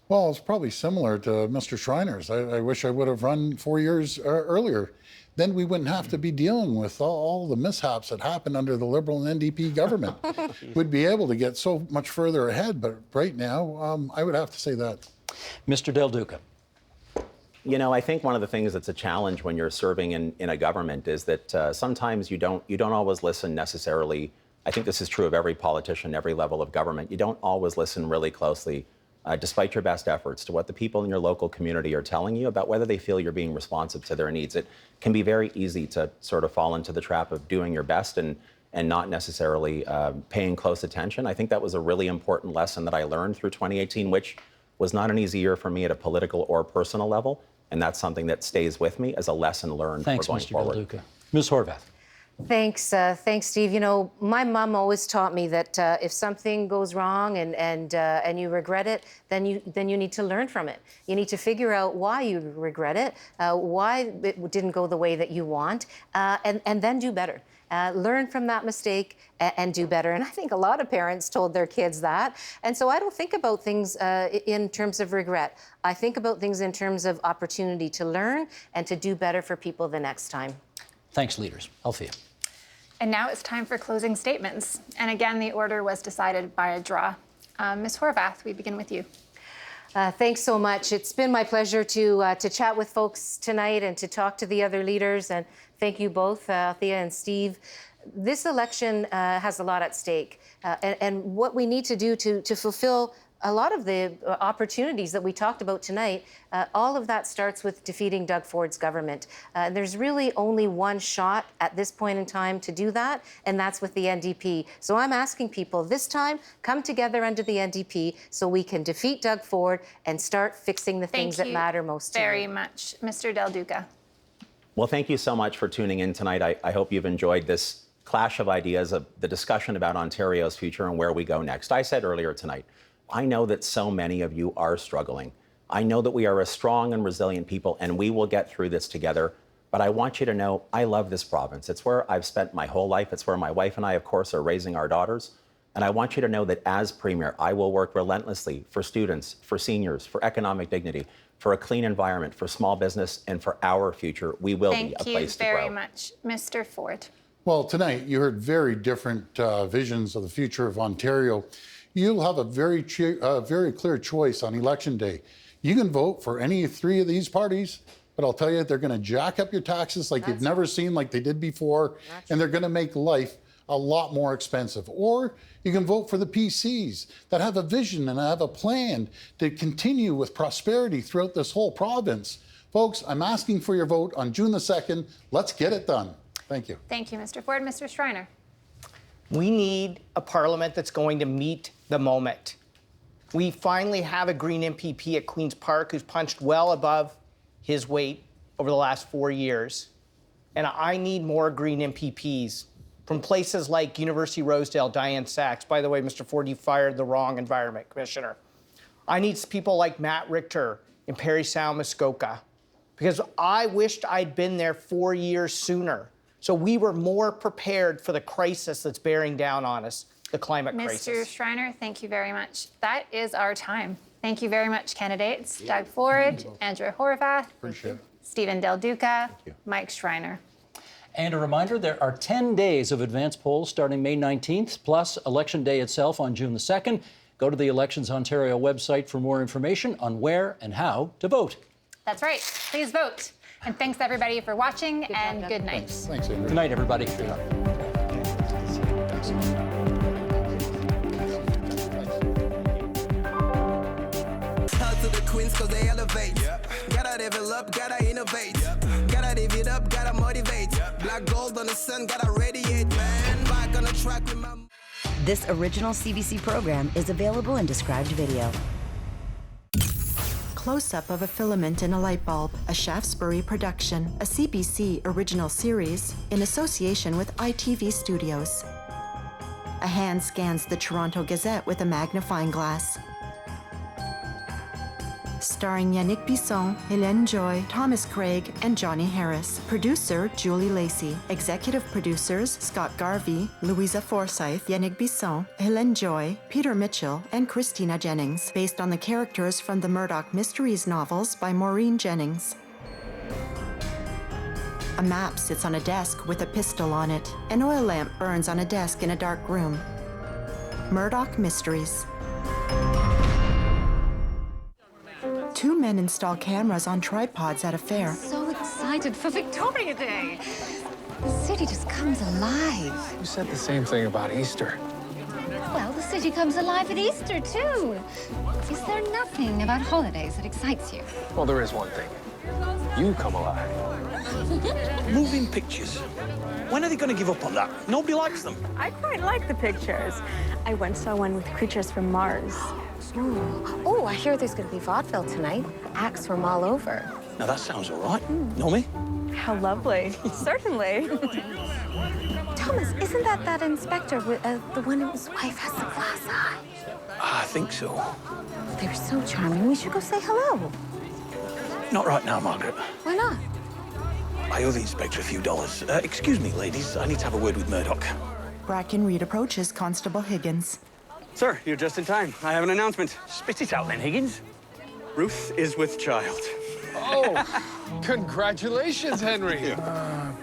Well, it's probably similar to Mr. Schreiner's. I wish I would have run 4 years earlier. Then we wouldn't have to be dealing with all the mishaps that happened under the Liberal and NDP government. We'd be able to get so much further ahead, but right now, I would have to say that. Mr. Del Duca. You know, I think one of the things that's a challenge when you're serving in a government is that sometimes you don't always listen necessarily. I think this is true of every politician, every level of government. You don't always listen really closely, despite your best efforts, to what the people in your local community are telling you about whether they feel you're being responsive to their needs. It can be very easy to sort of fall into the trap of doing your best and not necessarily paying close attention. I think that was a really important lesson that I learned through 2018, which was not an easy year for me at a political or personal level. And that's something that stays with me as a lesson learned Thanks, for going Mr. forward. Del Duca. Ms. Horvath. Thanks, Steve. You know, my mom always taught me that if something goes wrong and you regret it, then you need to learn from it. You need to figure out why you regret it, why it didn't go the way that you want, and then do better. Learn from that mistake and do better. And I think a lot of parents told their kids that. And so I don't think about things in terms of regret. I think about things in terms of opportunity to learn and to do better for people the next time. Thanks, leaders. Althea. And now it's time for closing statements. And again, the order was decided by a draw. Ms. Horvath, we begin with you. Thanks so much. It's been my pleasure to chat with folks tonight and to talk to the other leaders. And thank you both, Althea and Steve. This election has a lot at stake. And what we need to do to fulfill a lot of the opportunities that we talked about tonight, all of that starts with defeating Doug Ford's government. There's really only one shot at this point in time to do that, and that's with the NDP. So I'm asking people this time, come together under the NDP so we can defeat Doug Ford and start fixing the things that matter most to you. Very much. Mr. Del Duca. Well, thank you so much for tuning in tonight. I hope you've enjoyed this clash of ideas, of the discussion about Ontario's future and where we go next. I said earlier tonight, I know that so many of you are struggling. I know that we are a strong and resilient people, and we will get through this together. But I want you to know I love this province. It's where I've spent my whole life. It's where my wife and I, of course, are raising our daughters. And I want you to know that as Premier, I will work relentlessly for students, for seniors, for economic dignity, for a clean environment, for small business, and for our future. We will be a place to grow. Thank you very much. Mr. Ford. Well, tonight you heard very different visions of the future of Ontario. You'll have a very clear choice on Election Day. You can vote for any three of these parties, but I'll tell you, they're going to jack up your taxes like you've never seen, like they did before, and they're going to make life a lot more expensive. Or you can vote for the PCs that have a vision and have a plan to continue with prosperity throughout this whole province. Folks, I'm asking for your vote on June the 2nd. Let's get it done. Thank you. Thank you, Mr. Ford. Mr. Schreiner. We need a parliament that's going to meet the moment. We finally have a Green MPP at Queen's Park who's punched well above his weight over the last 4 years. And I need more Green MPPs from places like University Rosedale, Diane Sachs. By the way, Mr. Ford, you fired the wrong Environment Commissioner. I need people like Matt Richter in Parry Sound, Muskoka, because I wished I'd been there 4 years sooner. So we were more prepared for the crisis that's bearing down on us, the climate crisis. Mr. Schreiner, thank you very much. That is our time. Thank you very much, candidates. Doug Ford, Andrea Horvath, Stephen Del Duca, Mike Schreiner. And a reminder, there are 10 days of advance polls starting May 19th, plus Election Day itself on June the 2nd. Go to the Elections Ontario website for more information on where and how to vote. That's right. Please vote. And thanks, everybody, for watching, and good night. Thanks, Andrew. Good night, everybody. Out to the Queen. wins cause they elevate. Gotta develop, gotta innovate. Gotta live it up, gotta motivate. Black gold on the sun, gotta radiate, man. Back on the track with my... This original CBC program is available in described video. Close-up of a filament in a light bulb, a Shaftesbury production, a CBC original series in association with ITV Studios. A hand scans the Toronto Gazette with a magnifying glass. Starring Yannick Bisson, Hélène Joy, Thomas Craig, and Johnny Harris. Producer, Julie Lacey. Executive producers, Scott Garvey, Louisa Forsyth, Yannick Bisson, Hélène Joy, Peter Mitchell, and Christina Jennings, based on the characters from the Murdoch Mysteries novels by Maureen Jennings. A map sits on a desk with a pistol on it. An oil lamp burns on a desk in a dark room. Murdoch Mysteries. Two men install cameras on tripods at a fair. So excited for Victoria Day. The city just comes alive. You said the same thing about Easter. Well, the city comes alive at Easter, too. Is there nothing about holidays that excites you? Well, there is one thing. You come alive. Moving pictures. When are they going to give up on that? Nobody likes them. I quite like the pictures. I once saw one with creatures from Mars. Ooh. Oh, I hear there's going to be vaudeville tonight. Acts from all over. Now, that sounds all right. Know me? How lovely. Certainly. Thomas, isn't that inspector, the one whose wife has the glass eye? I think so. They're so charming. We should go say hello. Not right now, Margaret. Why not? I owe the inspector a few dollars. Excuse me, ladies. I need to have a word with Murdoch. Bracken Reed approaches Constable Higgins. Sir, you're just in time. I have an announcement. Spit it out then, Higgins. Ruth is with child. Oh, congratulations, Henry.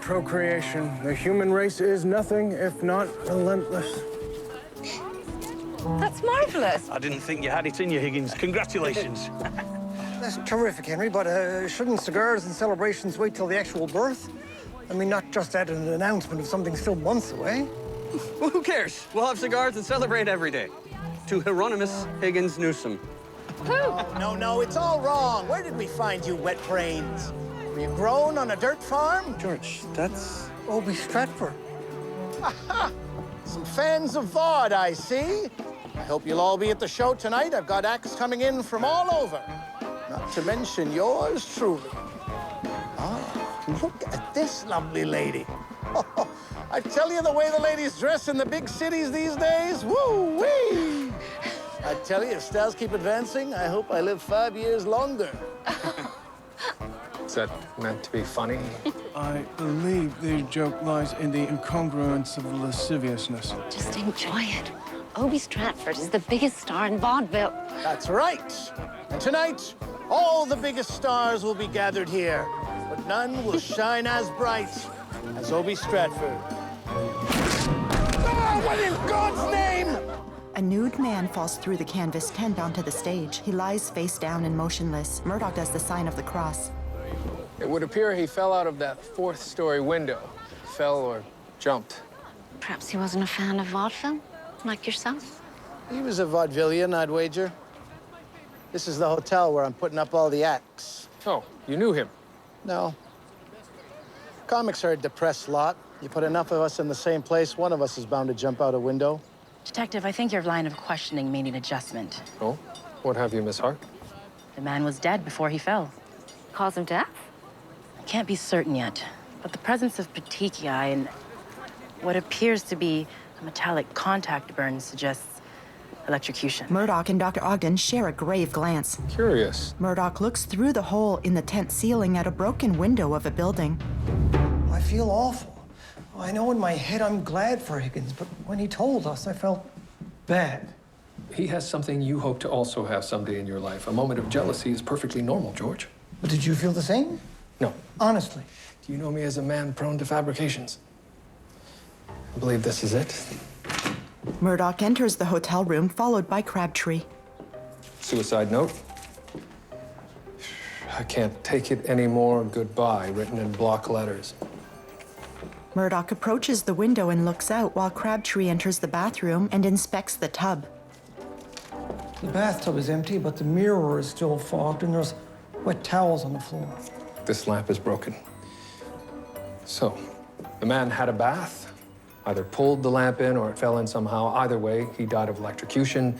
Procreation. The human race is nothing if not relentless. That's marvelous. I didn't think you had it in you, Higgins. Congratulations. That's terrific, Henry, but shouldn't cigars and celebrations wait till the actual birth? I mean, not just at an announcement of something still months away. Well, who cares? We'll have cigars and celebrate every day. To Hieronymus Higgins Newsom. No, it's all wrong. Where did we find you, wet brains? Were you grown on a dirt farm? George, that's... Obie Stratford. Some fans of Vaud, I see. I hope you'll all be at the show tonight. I've got acts coming in from all over. Not to mention yours truly. Ah, look at this lovely lady. I tell you, the way the ladies dress in the big cities these days, woo-wee! I tell you, if styles keep advancing, I hope I live 5 years longer. Is that meant to be funny? I believe the joke lies in the incongruence of lasciviousness. Just enjoy it. Obie Stratford is the biggest star in vaudeville. That's right. And tonight, all the biggest stars will be gathered here, but none will shine as bright as Obie Stratford. Oh, what in God's name? A nude man falls through the canvas tent onto the stage. He lies face down and motionless. Murdoch does the sign of the cross. It would appear he fell out of that 4th-story window. Fell or jumped. Perhaps he wasn't a fan of vaudeville, like yourself? He was a vaudevillian, I'd wager. This is the hotel where I'm putting up all the acts. Oh, you knew him? No. Comics are a depressed lot. You put enough of us in the same place, one of us is bound to jump out a window. Detective, I think your line of questioning may need adjustment. Oh? What have you, Miss Hart? The man was dead before he fell. Cause of death? I can't be certain yet, but the presence of petechiae and what appears to be a metallic contact burn suggests electrocution. Murdoch and Dr. Ogden share a grave glance. Curious. Murdoch looks through the hole in the tent ceiling at a broken window of a building. I feel awful. I know in my head I'm glad for Higgins, but when he told us, I felt bad. He has something you hope to also have someday in your life. A moment of jealousy is perfectly normal, George. But did you feel the same? No. Honestly? Do you know me as a man prone to fabrications? I believe this is it. Murdoch enters the hotel room, followed by Crabtree. Suicide note. I can't take it anymore. Goodbye, written in block letters. Murdoch approaches the window and looks out while Crabtree enters the bathroom and inspects the tub. The bathtub is empty, but the mirror is still fogged, and there's wet towels on the floor. This lamp is broken. So, the man had a bath, either pulled the lamp in or it fell in somehow. Either way, he died of electrocution.